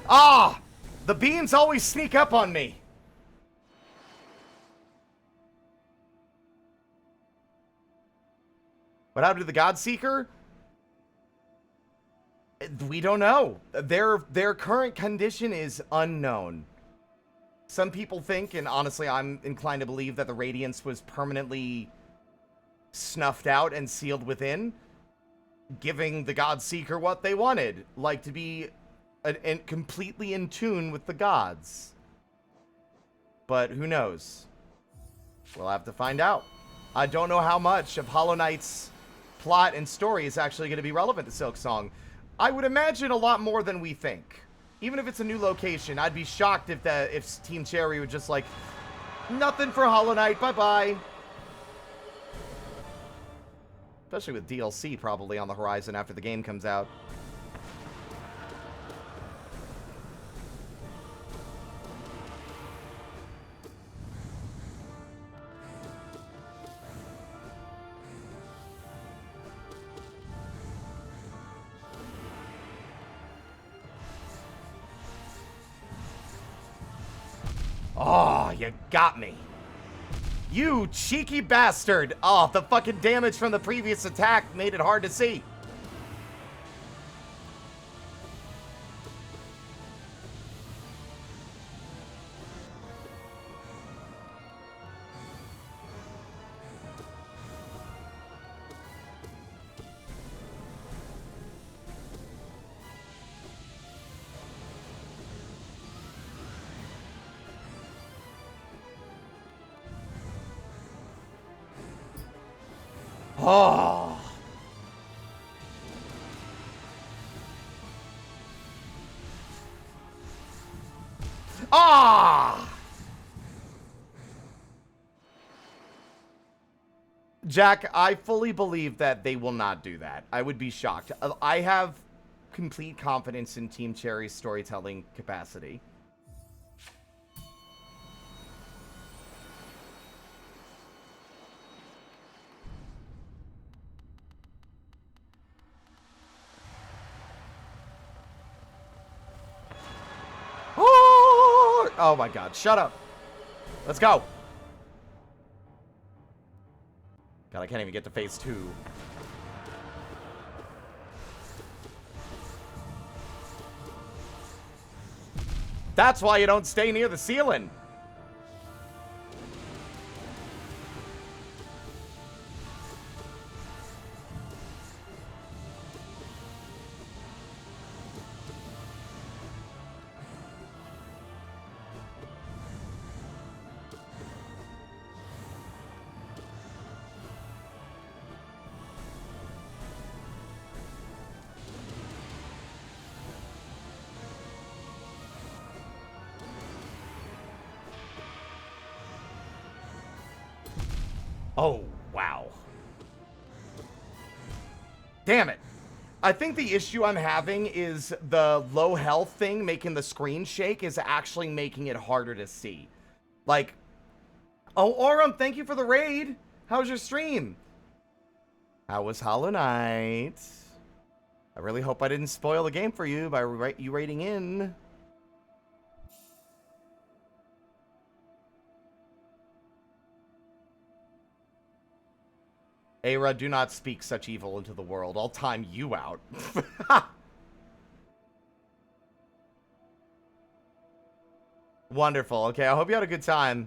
Ah! The beans always sneak up on me. What happened to the Godseeker? We don't know. Their current condition is unknown. Some people think, and honestly I'm inclined to believe, that the Radiance was permanently snuffed out and sealed within, giving the Godseeker what they wanted, like to be completely in tune with the gods. But who knows? We'll have to find out. I don't know how much of Hollow Knight's plot and story is actually going to be relevant to Silksong. I would imagine a lot more than we think. Even if it's a new location, I'd be shocked if Team Cherry would just like, nothing for Hollow Knight, bye-bye. Especially with DLC probably on the horizon after the game comes out. Oh, you got me. You cheeky bastard. Oh, the fucking damage from the previous attack made it hard to see. Oh. Ah! Jack, I fully believe that they will not do that. I would be shocked. I have complete confidence in Team Cherry's storytelling capacity. Oh my god, shut up. Let's go. God, I can't even get to phase 2. That's why you don't stay near the ceiling. Oh, wow. Damn it. I think the issue I'm having is the low health thing making the screen shake is actually making it harder to see. Like, oh, Aurum, thank you for the raid. How was your stream? How was Hollow Knight? I really hope I didn't spoil the game for you by you raiding in. Aira, do not speak such evil into the world. I'll time you out. Wonderful. Okay, I hope you had a good time.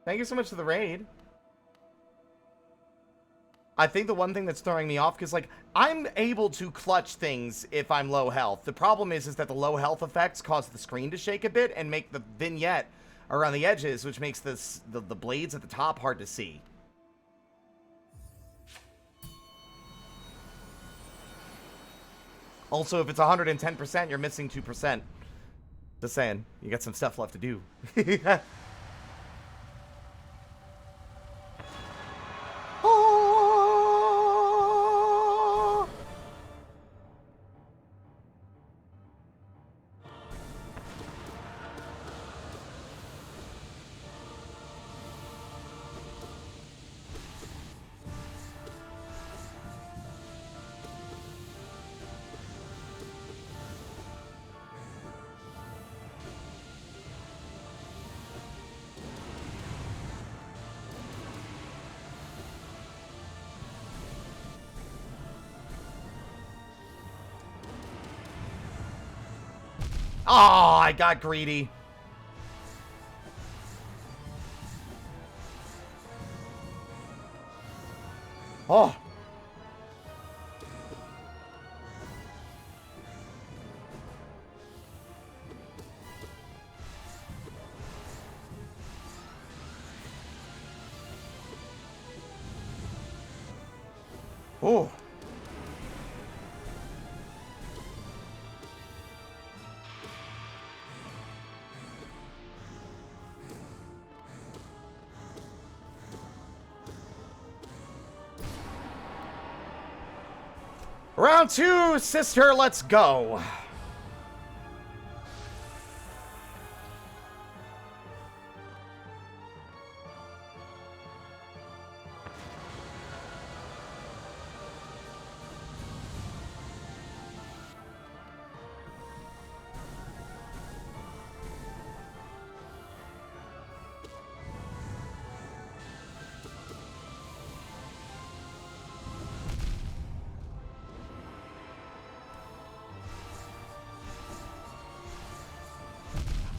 Thank you so much for the raid. I think the one thing that's throwing me off, because, like, I'm able to clutch things if I'm low health. The problem is that the low health effects cause the screen to shake a bit and make the vignette around the edges, which makes the blades at the top hard to see. Also, if it's 110%, you're missing 2%. Just saying, you got some stuff left to do. Oh! Oh, I got greedy. Oh. Oh. Round 2, sister, let's go.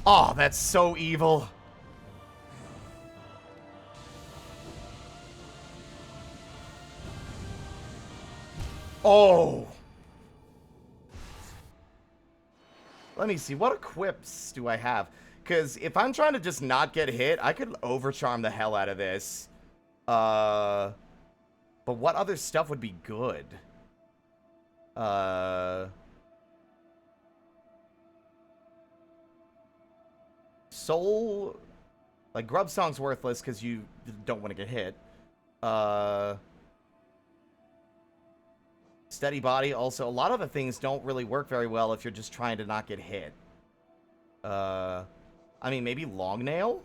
Oh, that's so evil. Oh. Let me see. What equips do I have? Because if I'm trying to just not get hit, I could overcharm the hell out of this. But what other stuff would be good? Soul... Like, Grub Song's worthless because you don't want to get hit. Steady Body, also. A lot of the things don't really work very well if you're just trying to not get hit. I mean, maybe Long Nail?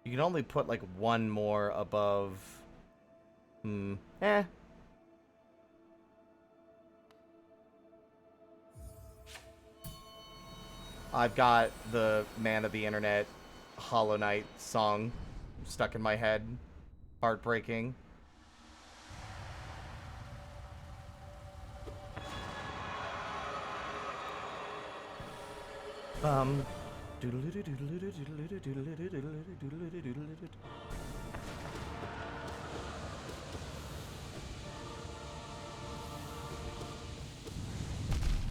You can only put, like, one more above... Eh. I've got the Man of the Internet Hollow Knight song stuck in my head. Heartbreaking.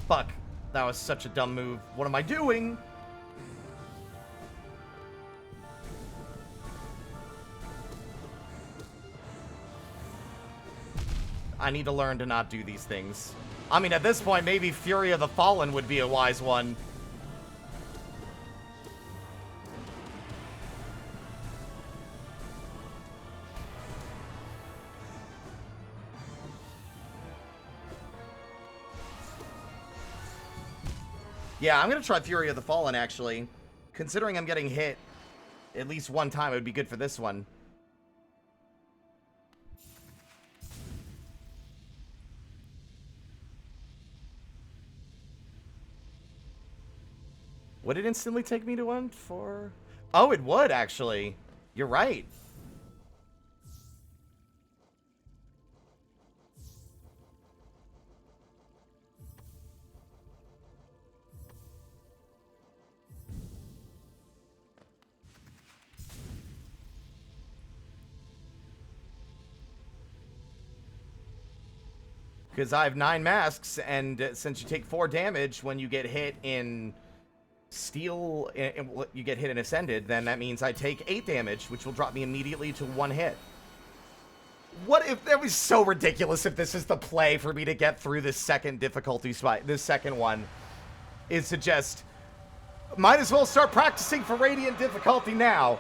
Fuck. That was such a dumb move. What am I doing? I need to learn to not do these things. I mean, at this point, maybe Fury of the Fallen would be a wise one. Yeah, I'm gonna try Fury of the Fallen, actually. Considering I'm getting hit at least one time, it would be good for this one. Would it instantly take me to one for... Oh, it would, actually. You're right. Because I have 9 masks, and since you take 4 damage when you get hit in Steel, you get hit in Ascended, then that means I take 8 damage, which will drop me immediately to 1 hit. What if... That was so ridiculous if this is the play for me to get through this second difficulty spot. This second one is to just... Might as well start practicing for Radiant difficulty now.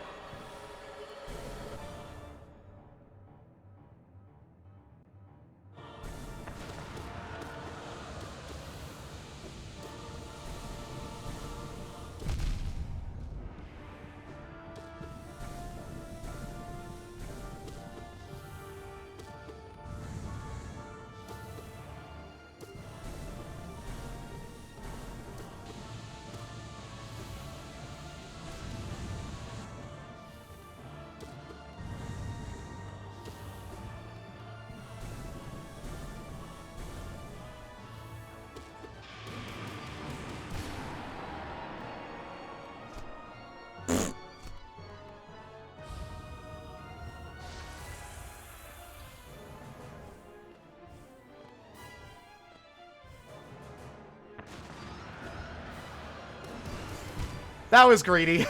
That was greedy.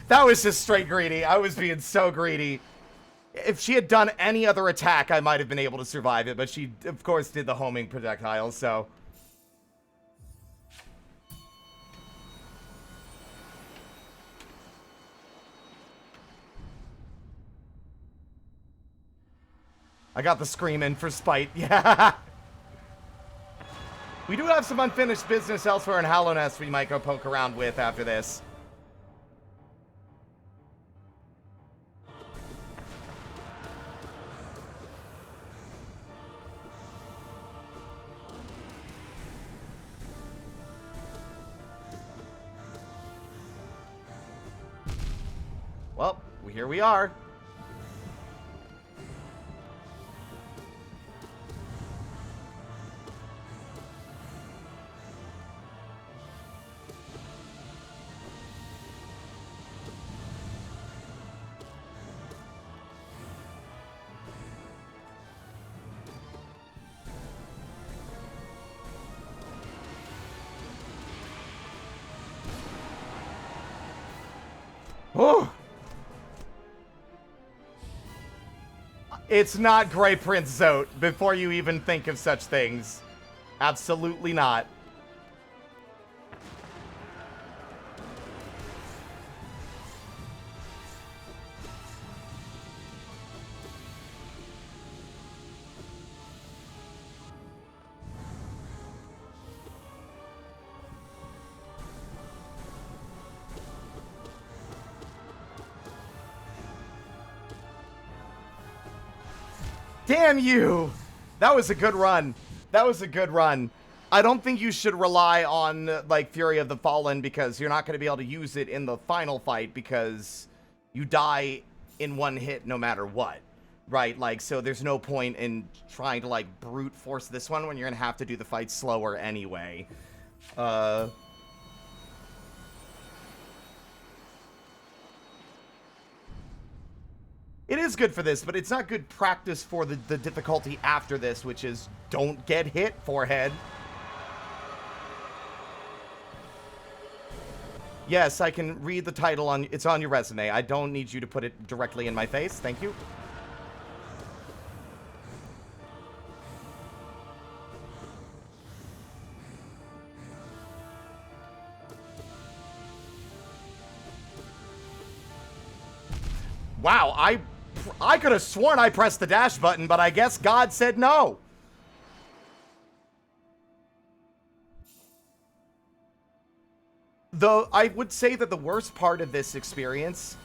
That was just straight greedy. I was being so greedy. If she had done any other attack, I might have been able to survive it, but she, of course, did the homing projectile, so... I got the scream in for spite. Yeah. We do have some unfinished business elsewhere in Hallow Nest we might go poke around with after this. Well, here we are. Oh. It's not Grey Prince Zote before you even think of such things. Absolutely not. Damn you! That was a good run. That was a good run. I don't think you should rely on, like, Fury of the Fallen because you're not going to be able to use it in the final fight because you die in one hit no matter what. Right? Like, so there's no point in trying to, like, brute force this one when you're going to have to do the fight slower anyway. It is good for this, but it's not good practice for the difficulty after this, which is don't get hit, forehead. Yes, I can read the title on it's on your resume. I don't need you to put it directly in my face. Thank you. Wow, I could have sworn I pressed the dash button, but I guess God said no. Though I would say that the worst part of this experience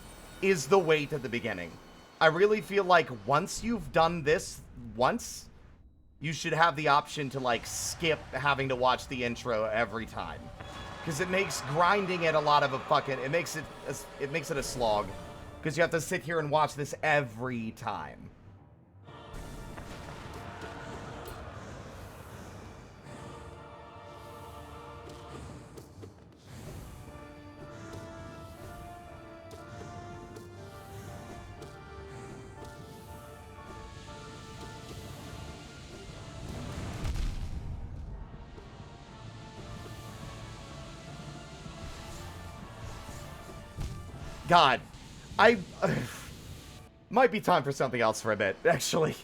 is the wait at the beginning. I really feel like once you've done this once, you should have the option to, like, skip having to watch the intro every time. Because it makes grinding it a lot of a fucking... It makes it a slog. Because you have to sit here and watch this every time. God. Might be time for something else for a bit, actually.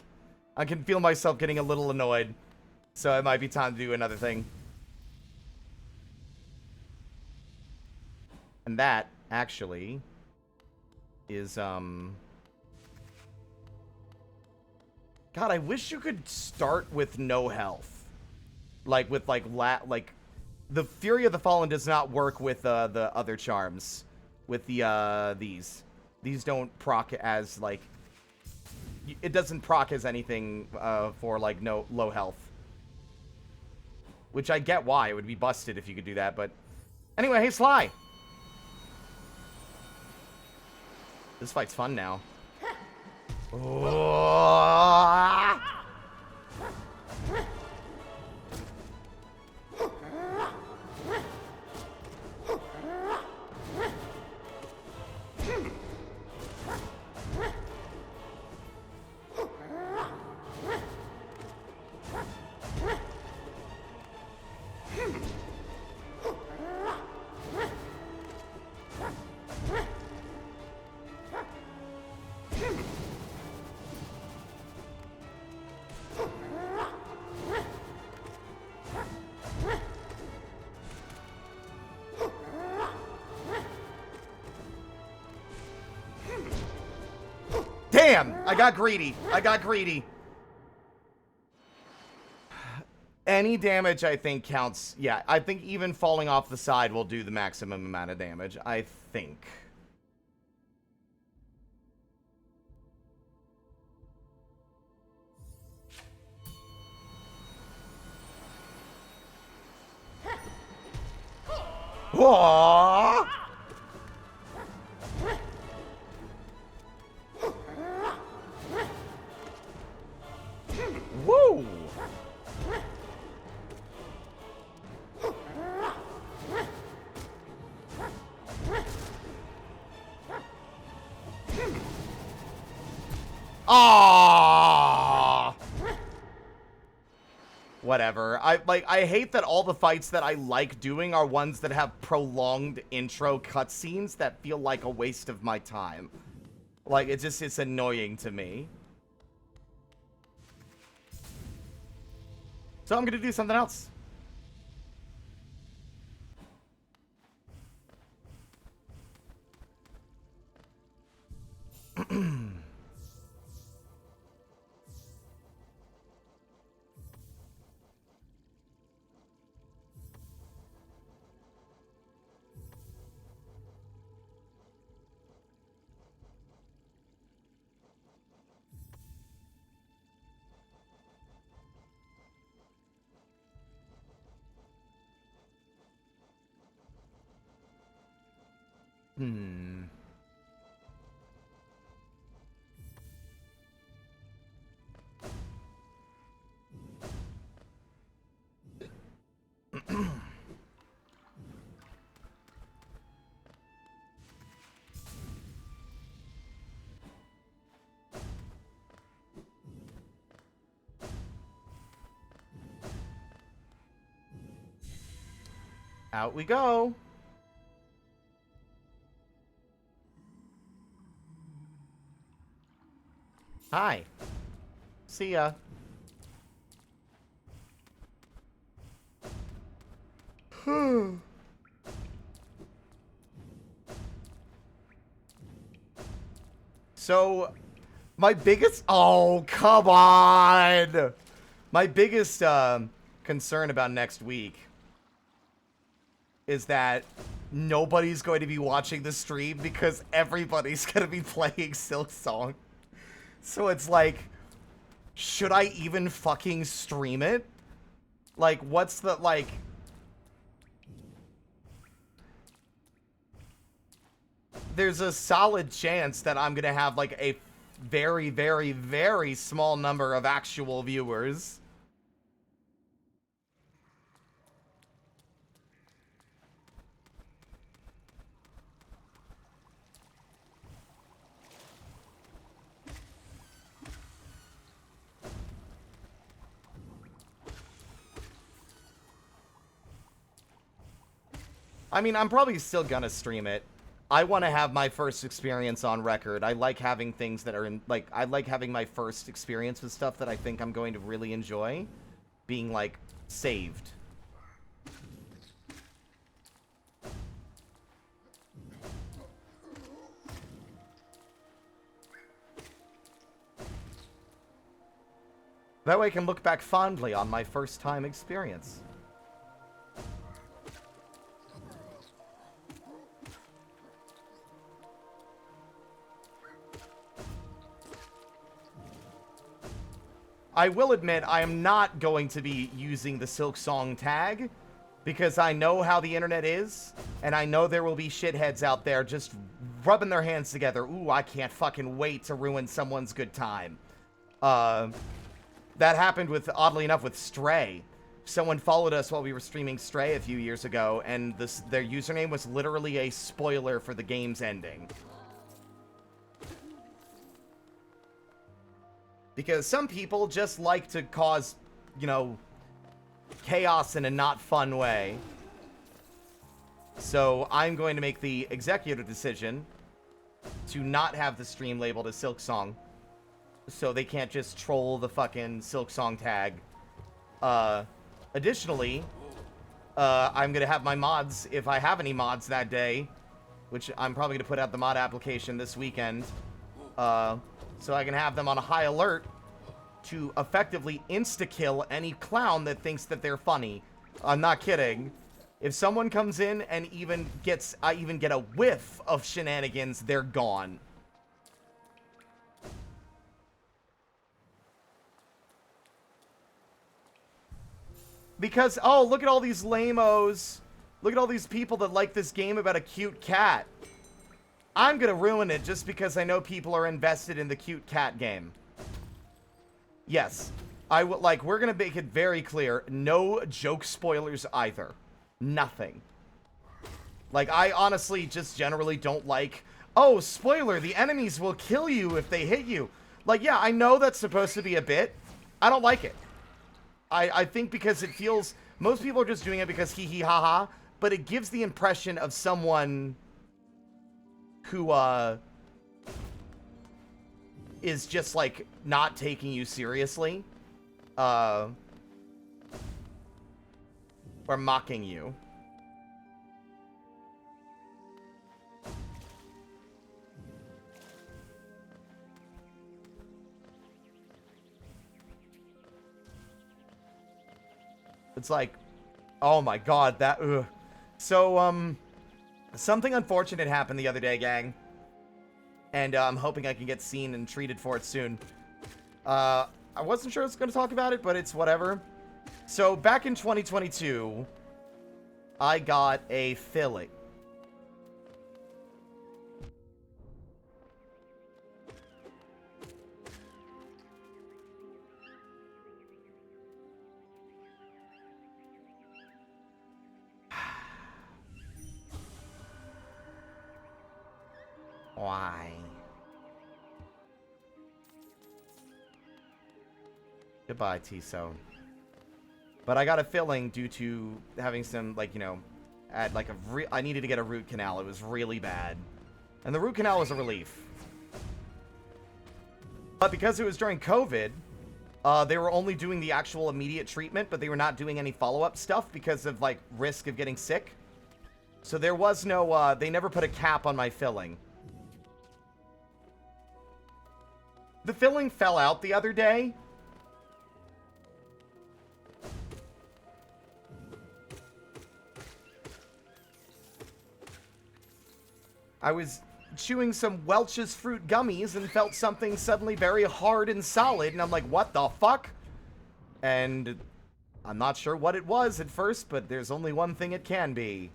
I can feel myself getting a little annoyed. So it might be time to do another thing. And that, actually, is, God, I wish you could start with no health. Like, with, like, the Fury of the Fallen does not work with, the other charms. With the, these. These don't proc as, like... It doesn't proc as anything, for, like, no low health. Which I get why. It would be busted if you could do that, but... Anyway, hey, Sly! This fight's fun now. Oh. Damn! I got greedy. I got greedy. Any damage, I think, counts. Yeah, I think even falling off the side will do the maximum amount of damage. I think. Aww! Woo! Ah! whatever. I hate that all the fights that I like doing are ones that have prolonged intro cutscenes that feel like a waste of my time. Like, it's annoying to me. So I'm gonna do something else. Out we go. Hi. See ya. So, my biggest... Oh, come on! My biggest concern about next week is that nobody's going to be watching the stream because everybody's going to be playing Silk Song. So it's like, should I even fucking stream it? Like, what's the, like... There's a solid chance that I'm gonna have, like, a very, very, very small number of actual viewers. I mean, I'm probably still gonna stream it. I want to have my first experience on record. I like having things that are in, like, I like having my first experience with stuff that I think I'm going to really enjoy being, like, saved. That way I can look back fondly on my first time experience. I will admit, I am not going to be using the Silk Song tag, because I know how the internet is, and I know there will be shitheads out there just rubbing their hands together. Ooh, I can't fucking wait to ruin someone's good time. That happened with, oddly enough, with Stray. Someone followed us while we were streaming Stray a few years ago, and their username was literally a spoiler for the game's ending. Because some people just like to cause, you know, chaos in a not fun way. So I'm going to make the executive decision to not have the stream labeled as Silk Song. So they can't just troll the fucking Silk Song tag. Additionally, I'm going to have my mods, if I have any mods that day, which I'm probably going to put out the mod application this weekend, so I can have them on a high alert to effectively insta-kill any clown that thinks that they're funny. I'm not kidding. If someone comes in and I even get a whiff of shenanigans, they're gone. Because, oh, look at all these lame-os. Look at all these people that like this game about a cute cat. I'm gonna ruin it just because I know people are invested in the cute cat game. Yes. We're gonna make it very clear. No joke spoilers either. Nothing. Like, I honestly just generally don't like, oh, spoiler, the enemies will kill you if they hit you. Like, yeah, I know that's supposed to be a bit. I don't like it. I think because it feels... Most people are just doing it because hee hee ha ha, but it gives the impression of someone who, is just, like, not taking you seriously. Or mocking you. It's like, oh my god, that, ugh. So, something unfortunate happened the other day, gang. And, I'm hoping I can get seen and treated for it soon. I wasn't sure I was going to talk about it, but it's whatever. So, back in 2022, I got a filling. Why? Goodbye, Tiso. But I got a filling due to having some, like, you know, I needed to get a root canal. It was really bad. And the root canal was a relief. But because it was during COVID, they were only doing the actual immediate treatment, but they were not doing any follow-up stuff because of, like, risk of getting sick. So there was no, they never put a cap on my filling. The filling fell out the other day. I was chewing some Welch's fruit gummies and felt something suddenly very hard and solid, and I'm like, what the fuck? And I'm not sure what it was at first, but there's only one thing it can be.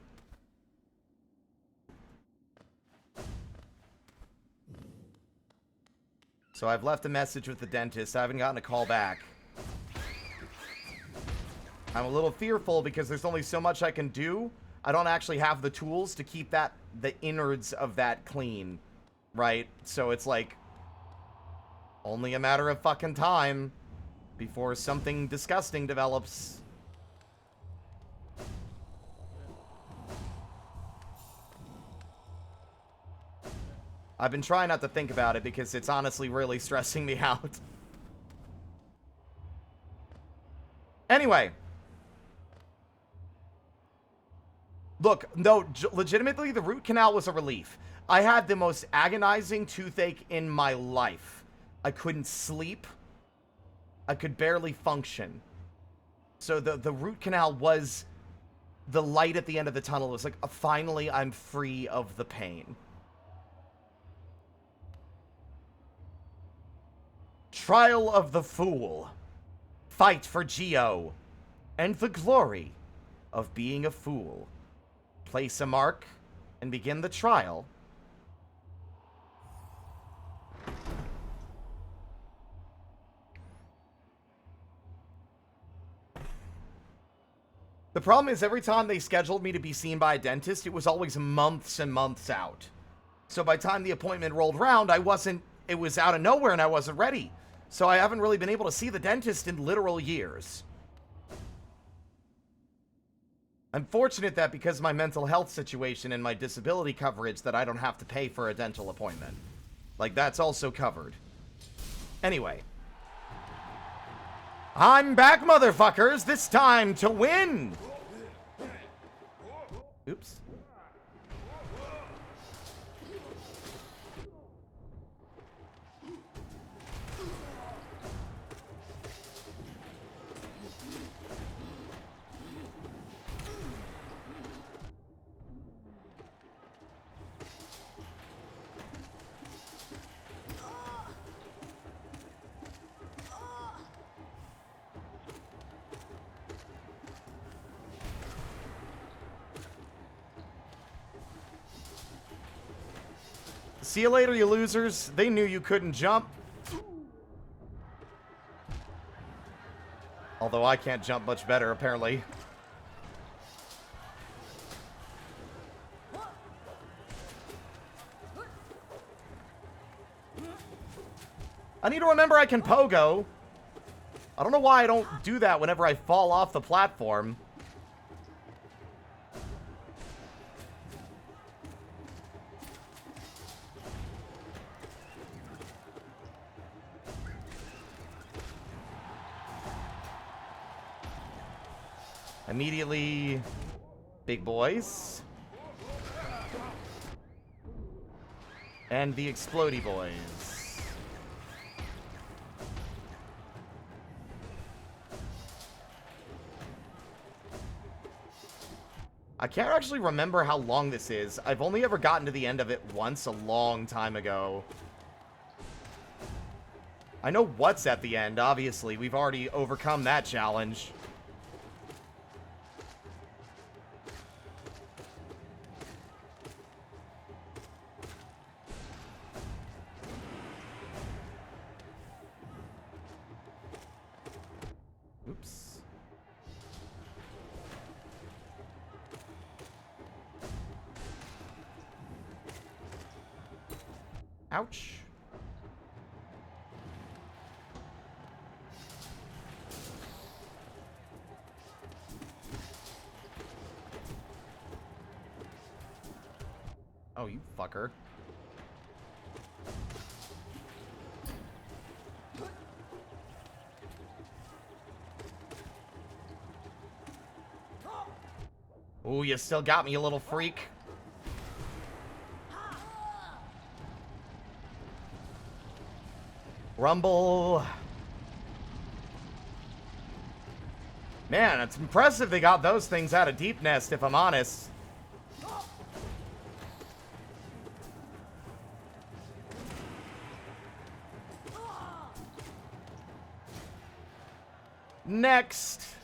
So I've left a message with the dentist. I haven't gotten a call back. I'm a little fearful because there's only so much I can do. I don't actually have the tools to keep the innards of that clean, right? So it's like only a matter of fucking time before something disgusting develops. I've been trying not to think about it because it's honestly really stressing me out. Anyway. Look, no, legitimately, the root canal was a relief. I had the most agonizing toothache in my life. I couldn't sleep. I could barely function. So the root canal was the light at the end of the tunnel. It was like, finally, I'm free of the pain. Trial of the Fool. Fight for Geo. And the glory of being a fool. Place a mark and begin the trial. The problem is every time they scheduled me to be seen by a dentist, it was always months and months out. So by the time the appointment rolled around, it was out of nowhere and I wasn't ready. So I haven't really been able to see the dentist in literal years. I'm fortunate that because of my mental health situation and my disability coverage that I don't have to pay for a dental appointment. Like, that's also covered. Anyway. I'm back, motherfuckers! This time to win! Oops. See you later, you losers. They knew you couldn't jump. Although I can't jump much better, apparently. I need to remember I can pogo. I don't know why I don't do that whenever I fall off the platform. Immediately, big boys. And the explodey boys. I can't actually remember how long this is. I've only ever gotten to the end of it once a long time ago. I know what's at the end, obviously. We've already overcome that challenge. Oops. Ouch. Oh, you fucker. Ooh, you still got me, you little freak. Rumble. Man, it's impressive they got those things out of Deep Nest, if I'm honest. Next.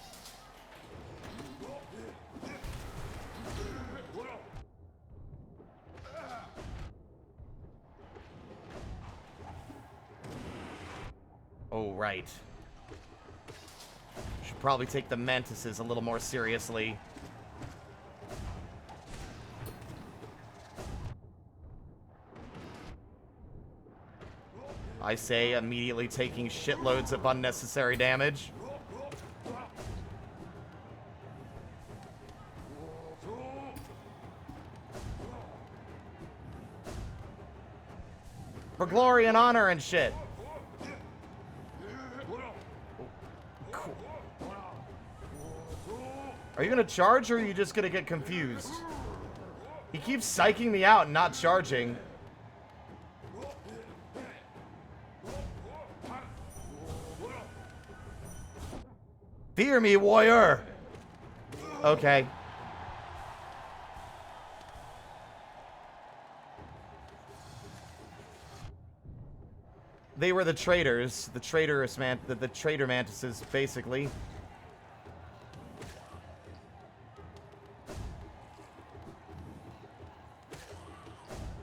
Oh, right. Should probably take the mantises a little more seriously. I say, immediately taking shitloads of unnecessary damage. For glory and honor and shit. Cool. Are you gonna charge or are you just gonna get confused? He keeps psyching me out and not charging. Fear me, warrior! Okay. They were the traitors, the traitor mantises, basically.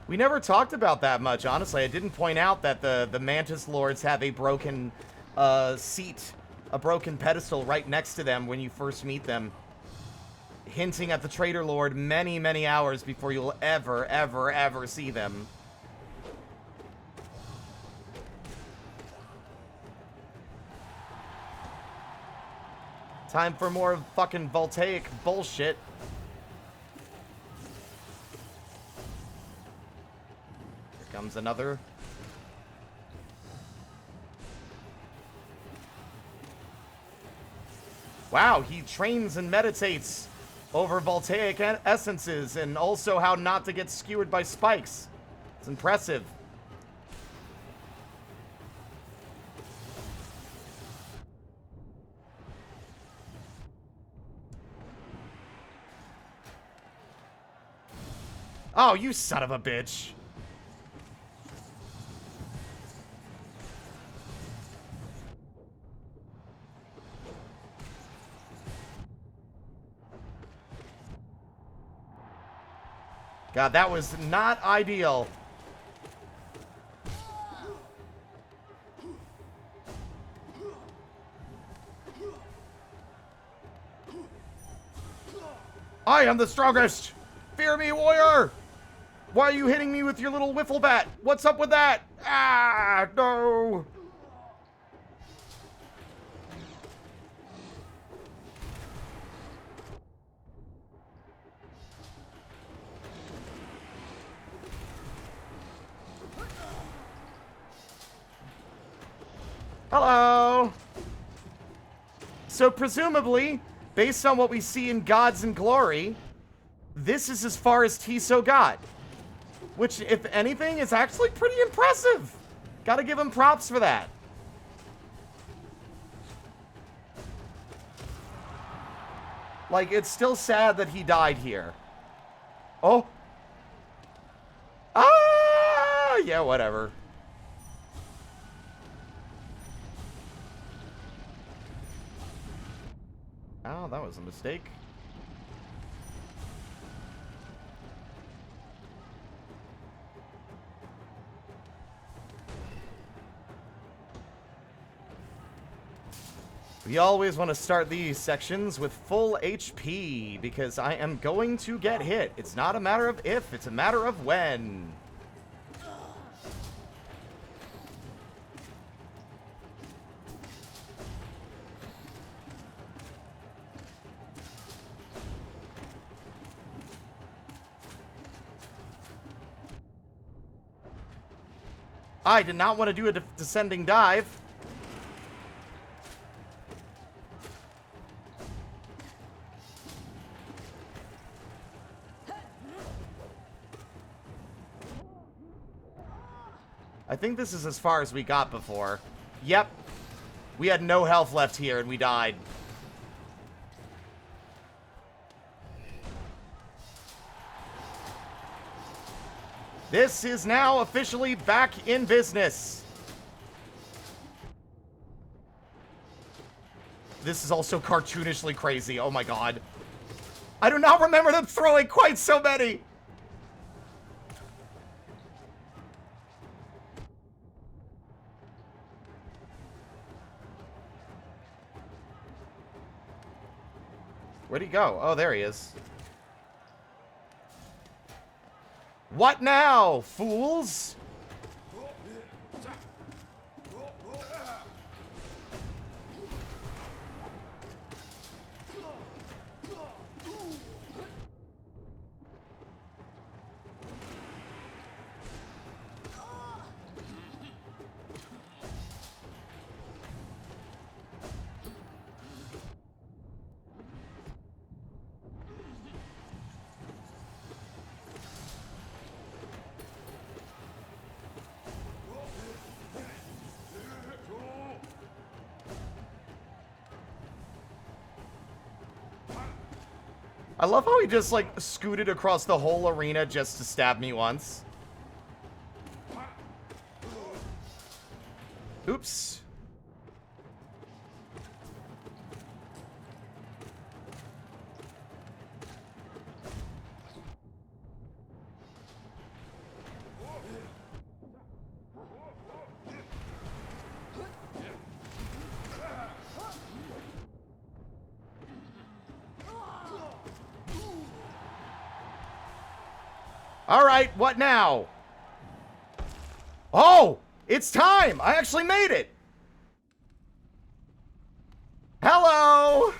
We never talked about that much, honestly. I didn't point out that the Mantis Lords have a broken seat, a broken pedestal right next to them when you first meet them, hinting at the Traitor Lord many, many hours before you'll ever, ever, ever see them. Time for more fucking voltaic bullshit. Here comes another. Wow, he trains and meditates over voltaic essences and also how not to get skewered by spikes. It's impressive. Oh, you son of a bitch. God, that was not ideal. I am the strongest! Fear me, warrior! Why are you hitting me with your little wiffle bat? What's up with that? Ah, no! Hello! So presumably, based on what we see in Gods and Glory, this is as far as Tiso got. Which, if anything, is actually pretty impressive. Gotta give him props for that. Like, it's still sad that he died here. Oh! Ah! Yeah, whatever. Oh, that was a mistake. We always want to start these sections with full HP, because I am going to get hit. It's not a matter of if, it's a matter of when. I did not want to do a descending dive. I think this is as far as we got before. Yep. We had no health left here and we died. This is now officially back in business. This is also cartoonishly crazy. Oh my god. I do not remember them throwing quite so many. Where'd he go? Oh, there he is. What now, fools? I love how he just, like, scooted across the whole arena just to stab me once. Oops. Alright, what now? Oh! It's time! I actually made it! Hello!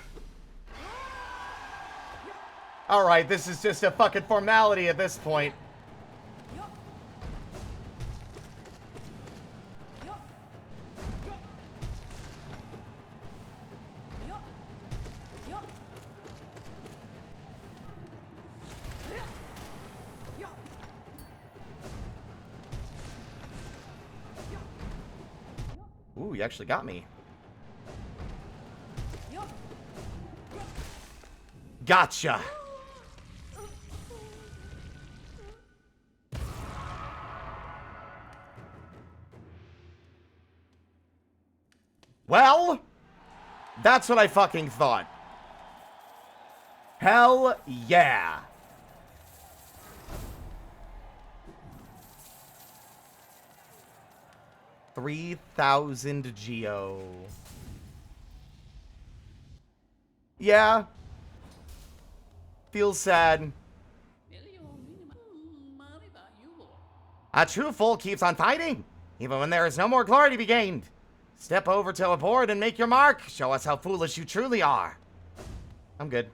Alright, this is just a fucking formality at this point. Ooh, you actually got me. Gotcha! Well, that's what I fucking thought. Hell yeah. $3,000 Geo. Yeah. Feels sad. A true fool keeps on fighting, even when there is no more glory to be gained. Step over to a board and make your mark. Show us how foolish you truly are. I'm good.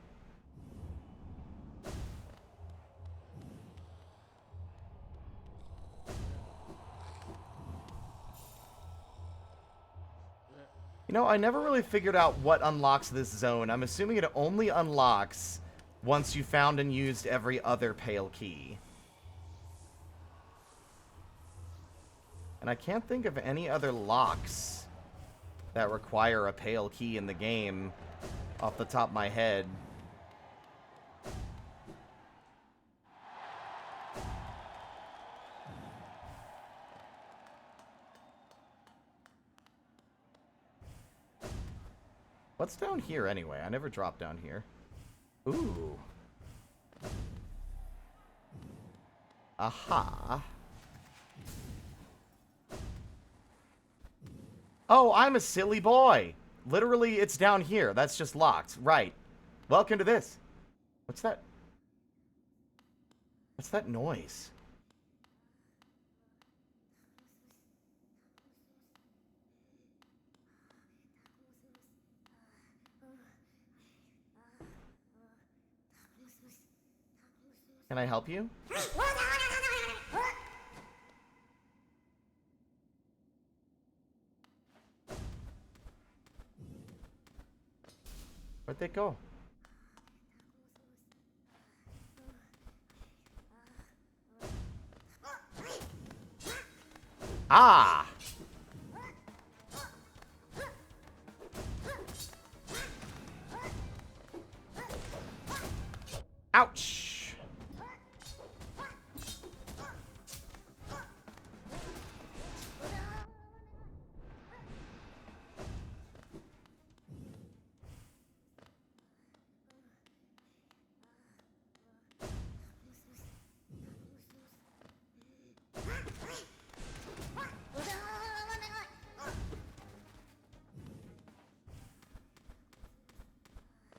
You know, I never really figured out what unlocks this zone. I'm assuming it only unlocks once you found and used every other pale key. And I can't think of any other locks that require a pale key in the game off the top of my head. What's down here anyway? I never dropped down here. Ooh. Aha. Oh, I'm a silly boy. Literally, it's down here. That's just locked. Right. Welcome to this. What's that? What's that noise? Can I help you? Where'd they go? Ah! Ouch!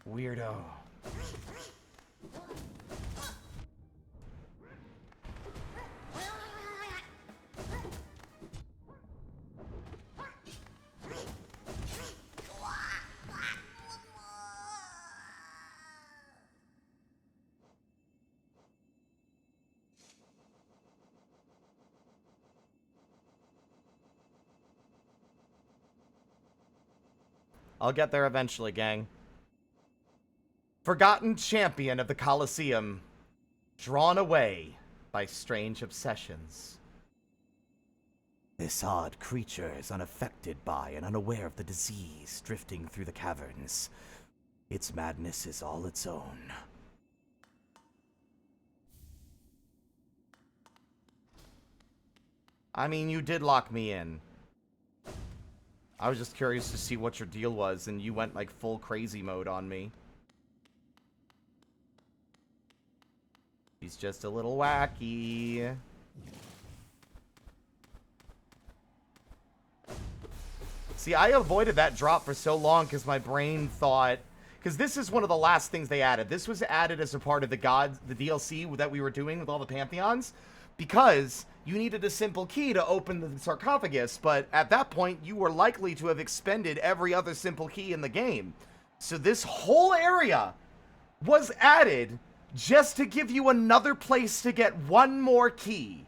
Weirdo. I'll get there eventually, gang. Forgotten champion of the Colosseum, drawn away by strange obsessions. This odd creature is unaffected by and unaware of the disease drifting through the caverns. Its madness is all its own. I mean, you did lock me in. I was just curious to see what your deal was, and you went like full crazy mode on me. He's just a little wacky. See, I avoided that drop for so long because my brain thought... Because this is one of the last things they added. This was added as a part of the DLC that we were doing with all the Pantheons. Because you needed a simple key to open the sarcophagus. But at that point, you were likely to have expended every other simple key in the game. So this whole area was added just to give you another place to get one more key.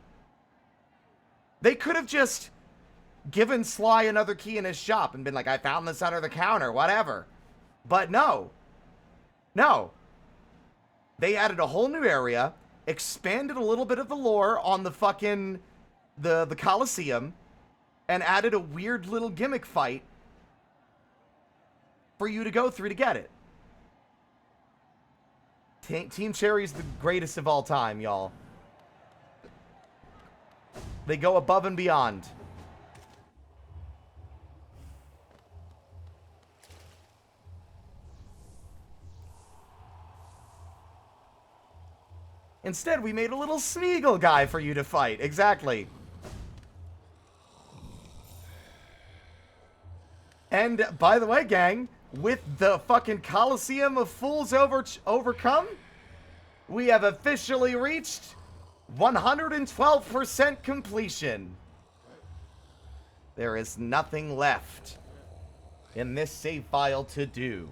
They could have just given Sly another key in his shop and been like, I found this under the counter, whatever. But no. No. They added a whole new area, expanded a little bit of the lore on the fucking, the Colosseum, and added a weird little gimmick fight for you to go through to get it. Team Cherry's the greatest of all time, y'all. They go above and beyond. Instead, we made a little Smeagol guy for you to fight. Exactly. And, by the way, gang, with the fucking Colosseum of Fools overcome, we have officially reached 112% completion. There is nothing left in this save file to do.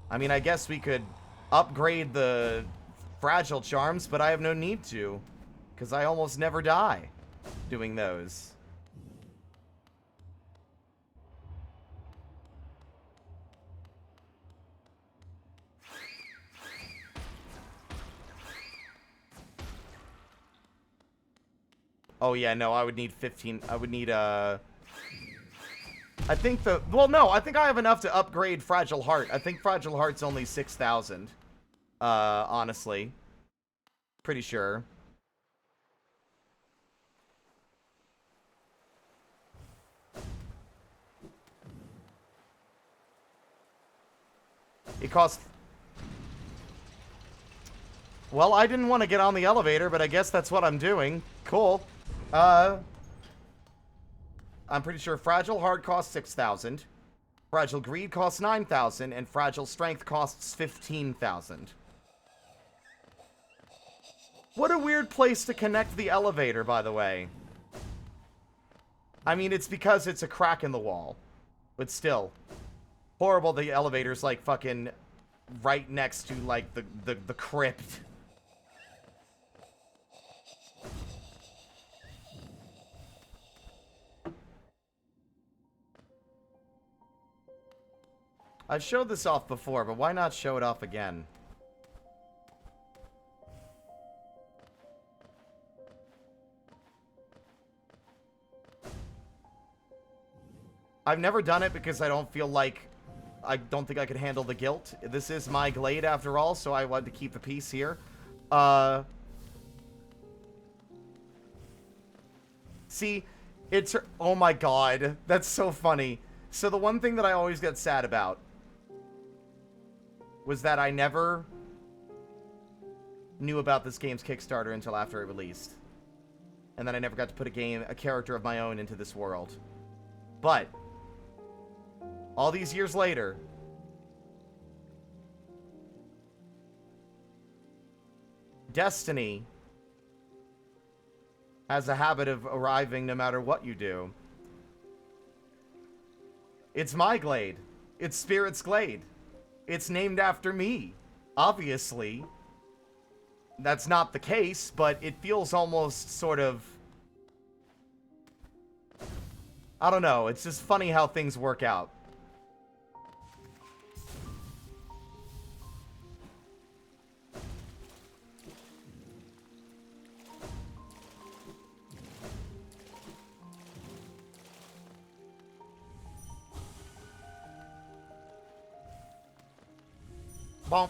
I mean, I guess we could upgrade the fragile charms, but I have no need to, because I almost never die. doing those. Oh yeah, no, I would need 15. I would need I think well, no, I think I have enough to upgrade Fragile Heart. I think Fragile Heart's only 6,000. Honestly. Pretty sure. It costs... Well, I didn't want to get on the elevator, but I guess that's what I'm doing. Cool. I'm pretty sure Fragile Heart costs 6,000. Fragile Greed costs 9,000, and Fragile Strength costs 15,000. What a weird place to connect the elevator, by the way. I mean, it's because it's a crack in the wall. But still. Horrible the elevator's, like, fucking right next to, like, the crypt. I've showed this off before, but why not show it off again? I've never done it because I don't feel like... I don't think I could handle the guilt. This is my glade after all, so I wanted to keep the peace here. See, it's... Oh my god, that's so funny. So the one thing that I always get sad about was that I never knew about this game's Kickstarter until after it released. And then I never got to put a character of my own into this world. But all these years later, Destiny has a habit of arriving no matter what you do. It's my glade. It's Spirit's Glade. It's named after me. Obviously, that's not the case, but it feels almost sort of... I don't know. It's just funny how things work out. Bonk.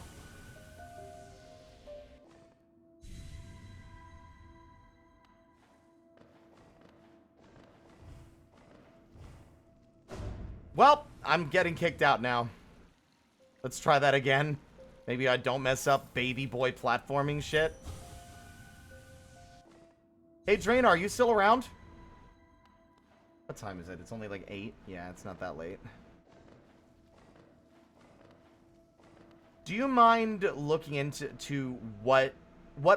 Well, I'm getting kicked out now. Let's try that again. Maybe I don't mess up baby boy platforming shit. Hey, Drain, are you still around? What time is it? It's only like 8. Yeah, it's not that late. Do you mind looking into what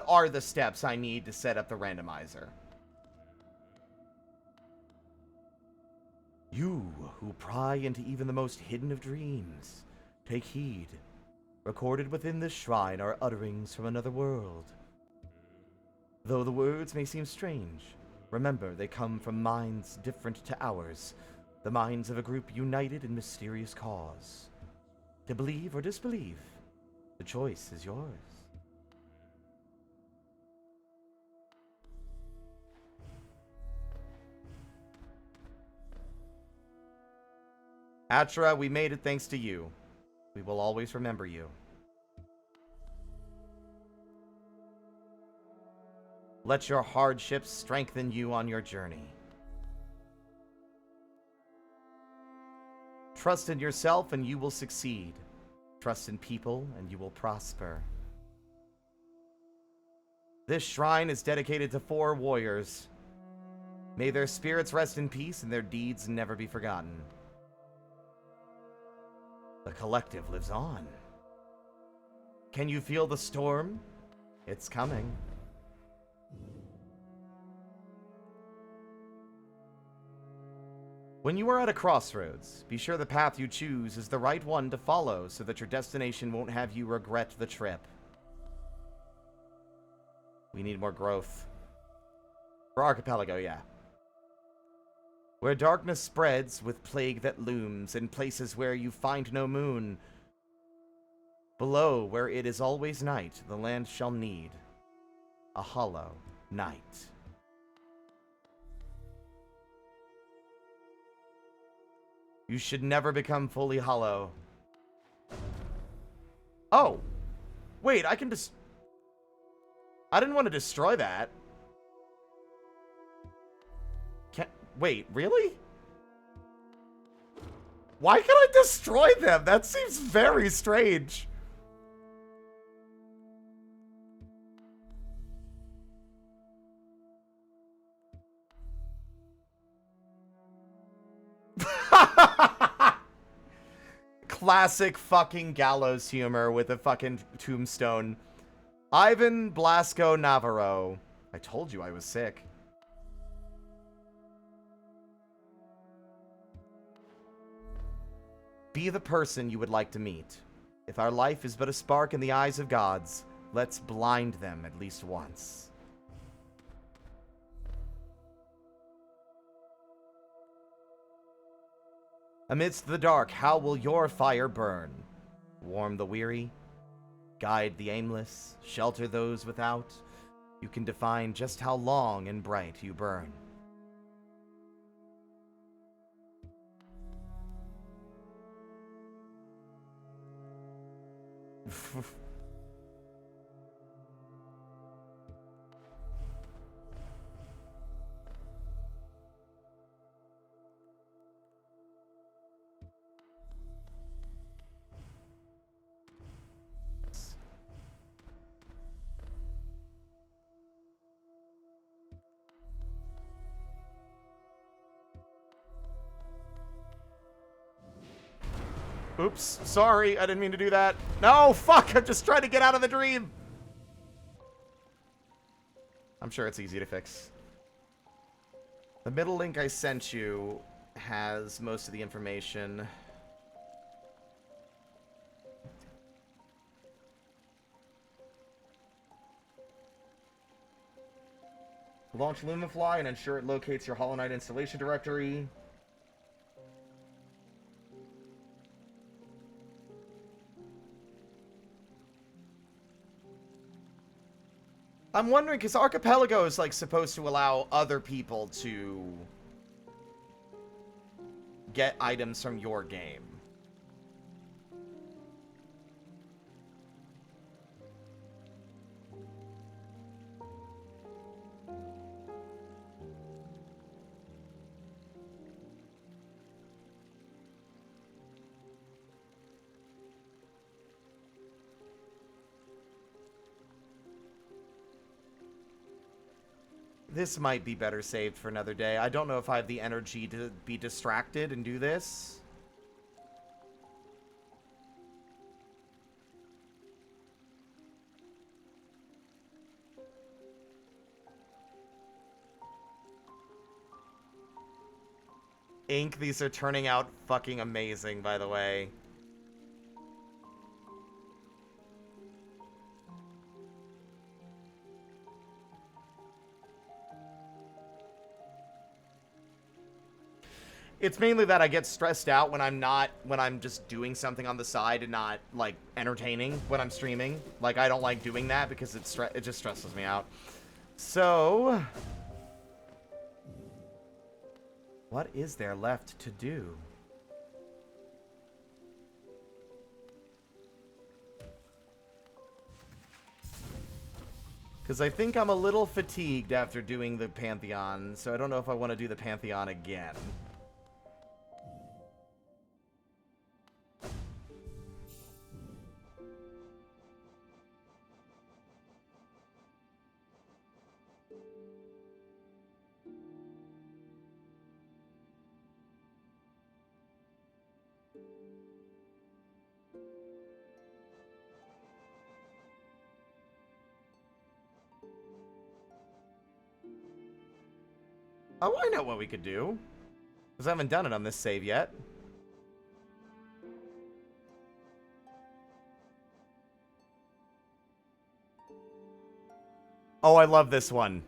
are the steps I need to set up the randomizer? You who pry into even the most hidden of dreams, take heed. Recorded within this shrine are utterings from another world. Though the words may seem strange, remember they come from minds different to ours, the minds of a group united in mysterious cause. To believe or disbelieve, the choice is yours. Atra, we made it thanks to you. We will always remember you. Let your hardships strengthen you on your journey. Trust in yourself and you will succeed. Trust in people, and you will prosper. This shrine is dedicated to 4 warriors. May their spirits rest in peace and their deeds never be forgotten. The collective lives on. Can you feel the storm? It's coming. When you are at a crossroads, be sure the path you choose is the right one to follow so that your destination won't have you regret the trip. We need more growth. For Archipelago, yeah. Where darkness spreads with plague that looms, in places where you find no moon. Below, where it is always night, the land shall need a hollow night. You should never become fully hollow. Oh! Wait, I can just... I didn't want to destroy that. Wait, really? Why can I destroy them? That seems very strange. Classic fucking gallows humor with a fucking tombstone. Ivan Blasco Navarro. I told you I was sick. Be the person you would like to meet. If our life is but a spark in the eyes of gods, let's blind them at least once. Amidst the dark, how will your fire burn? Warm the weary, guide the aimless, shelter those without. You can define just how long and bright you burn. Oops, sorry, I didn't mean to do that. No, fuck, I'm just trying to get out of the dream. I'm sure it's easy to fix. The middle link I sent you has most of the information. Launch Lumafly and ensure it locates your Hollow Knight installation directory. I'm wondering, because Archipelago is, like, supposed to allow other people to get items from your game. This might be better saved for another day. I don't know if I have the energy to be distracted and do this. Ink, these are turning out fucking amazing, by the way. It's mainly that I get stressed out when I'm just doing something on the side and not, like, entertaining when I'm streaming. Like, I don't like doing that because it just stresses me out. So, what is there left to do? Because I think I'm a little fatigued after doing the Pantheon, so I don't know if I want to do the Pantheon again. Oh, I know what we could do. Because I haven't done it on this save yet. Oh, I love this one.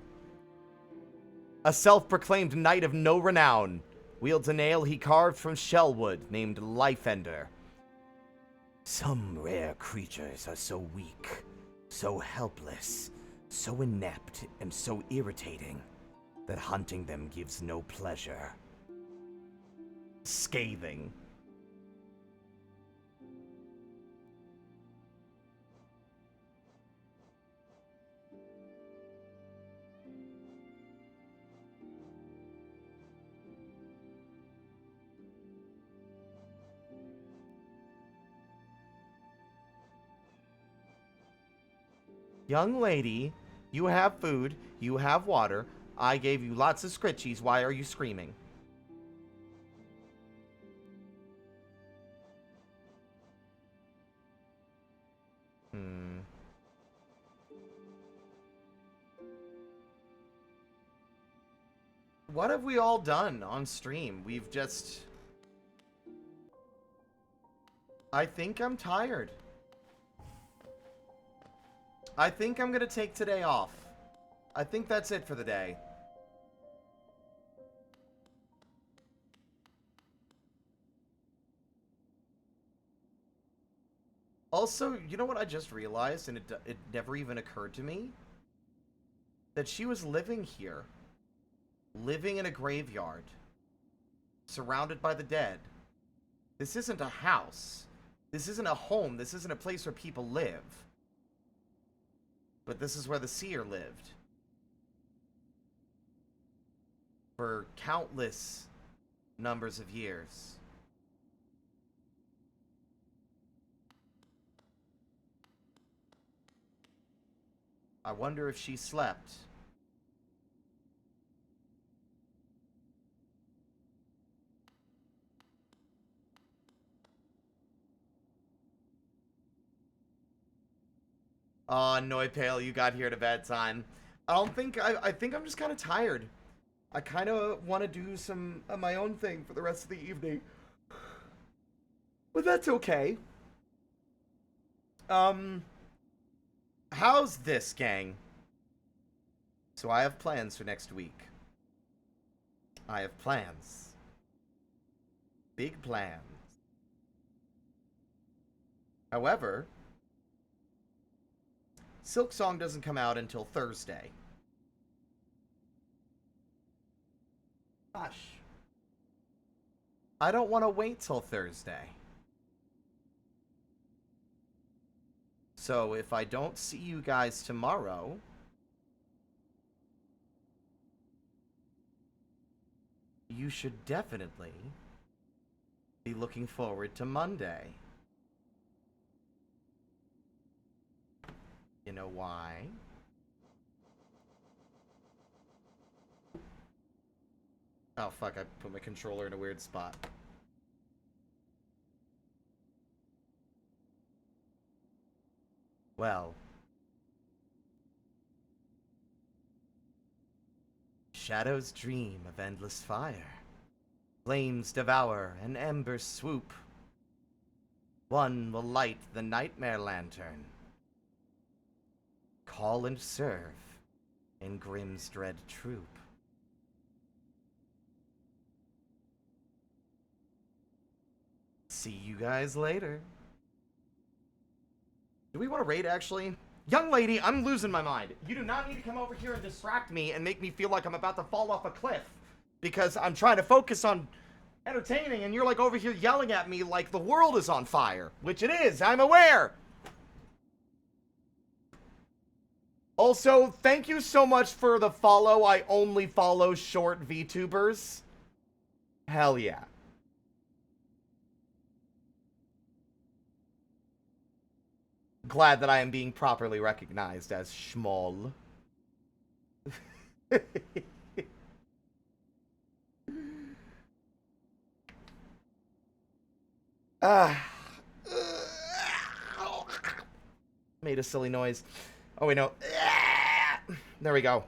A self-proclaimed knight of no renown wields a nail he carved from shellwood named Lifeender. Some rare creatures are so weak, so helpless, so inept, and so irritating that hunting them gives no pleasure. Scathing. Young lady, you have food, you have water. I gave you lots of scritchies. Why are you screaming? What have we all done on stream? We've just... I think I'm tired. I think I'm gonna take today off. I think that's it for the day. Also, you know what I just realized, and it never even occurred to me? That she was living here. Living in a graveyard. Surrounded by the dead. This isn't a house. This isn't a home. This isn't a place where people live. But this is where the seer lived. For countless numbers of years. I wonder if she slept. Aw, Noipale, you got here at a bad time. I think I'm just kind of tired. I kind of want to do some of my own thing for the rest of the evening. But that's okay. How's this, gang? So I have plans for next week. I have plans. Big plans. However, Silk Song doesn't come out until Thursday. Gosh. I don't want to wait till Thursday. So if I don't see you guys tomorrow, you should definitely be looking forward to Monday. You know why? Oh fuck, I put my controller in a weird spot. Well. Shadows dream of endless fire. Flames devour and embers swoop. One will light the nightmare lantern. Call and serve in Grimm's dread troop. See you guys later. Do we want to raid, actually? Young lady, I'm losing my mind. You do not need to come over here and distract me and make me feel like I'm about to fall off a cliff. Because I'm trying to focus on entertaining, and you're like over here yelling at me like the world is on fire. Which it is, I'm aware. Also, thank you so much for the follow. I only follow short VTubers. Hell yeah. Glad that I am being properly recognized as Schmoll. Made a silly noise. Oh, wait, no. There we go.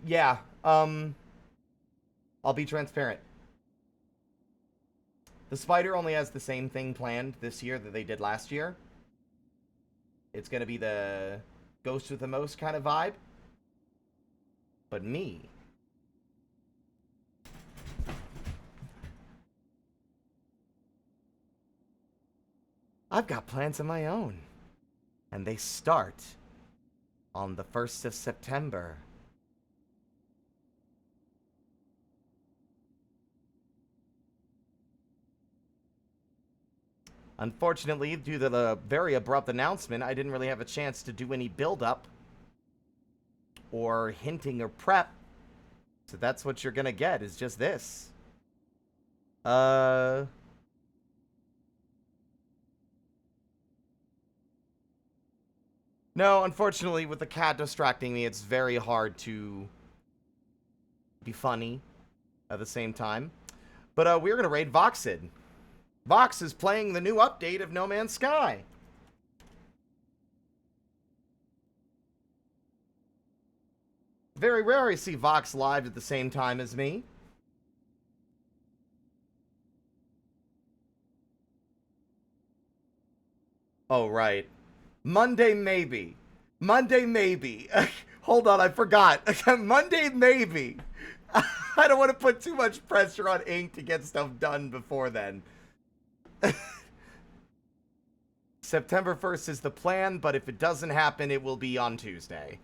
Yeah, I'll be transparent. The spider only has the same thing planned this year that they did last year. It's gonna be the Ghost with the Most kind of vibe. but me. I've got plans of my own, and they start on the 1st of September. Unfortunately, due to the very abrupt announcement, I didn't really have a chance to do any build-up or hinting or prep. So that's what you're gonna get, is just this. No, unfortunately, with the cat distracting me, it's very hard to be funny at the same time. But we're gonna raid Voxid. Vox is playing the new update of No Man's Sky. Very rare I see Vox live at the same time as me. Oh, right. Monday, maybe. Monday, maybe. Hold on, I forgot. Monday, maybe. I don't want to put too much pressure on Ink to get stuff done before then. September 1st is the plan, but if it doesn't happen, it will be on Tuesday.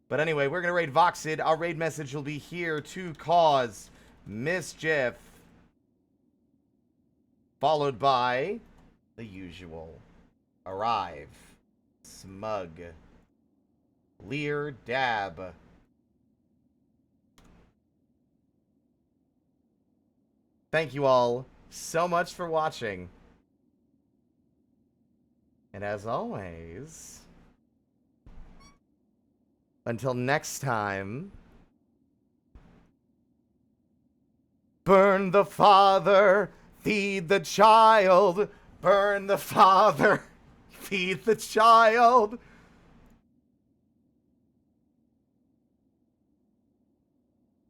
But anyway, we're going to raid Voxid. Our raid message will be here to cause mischief. Followed by the usual. Arrive. Smug. Leer dab. Thank you all so much for watching. And as always, until next time, burn the father, feed the child, burn the father, feed the child.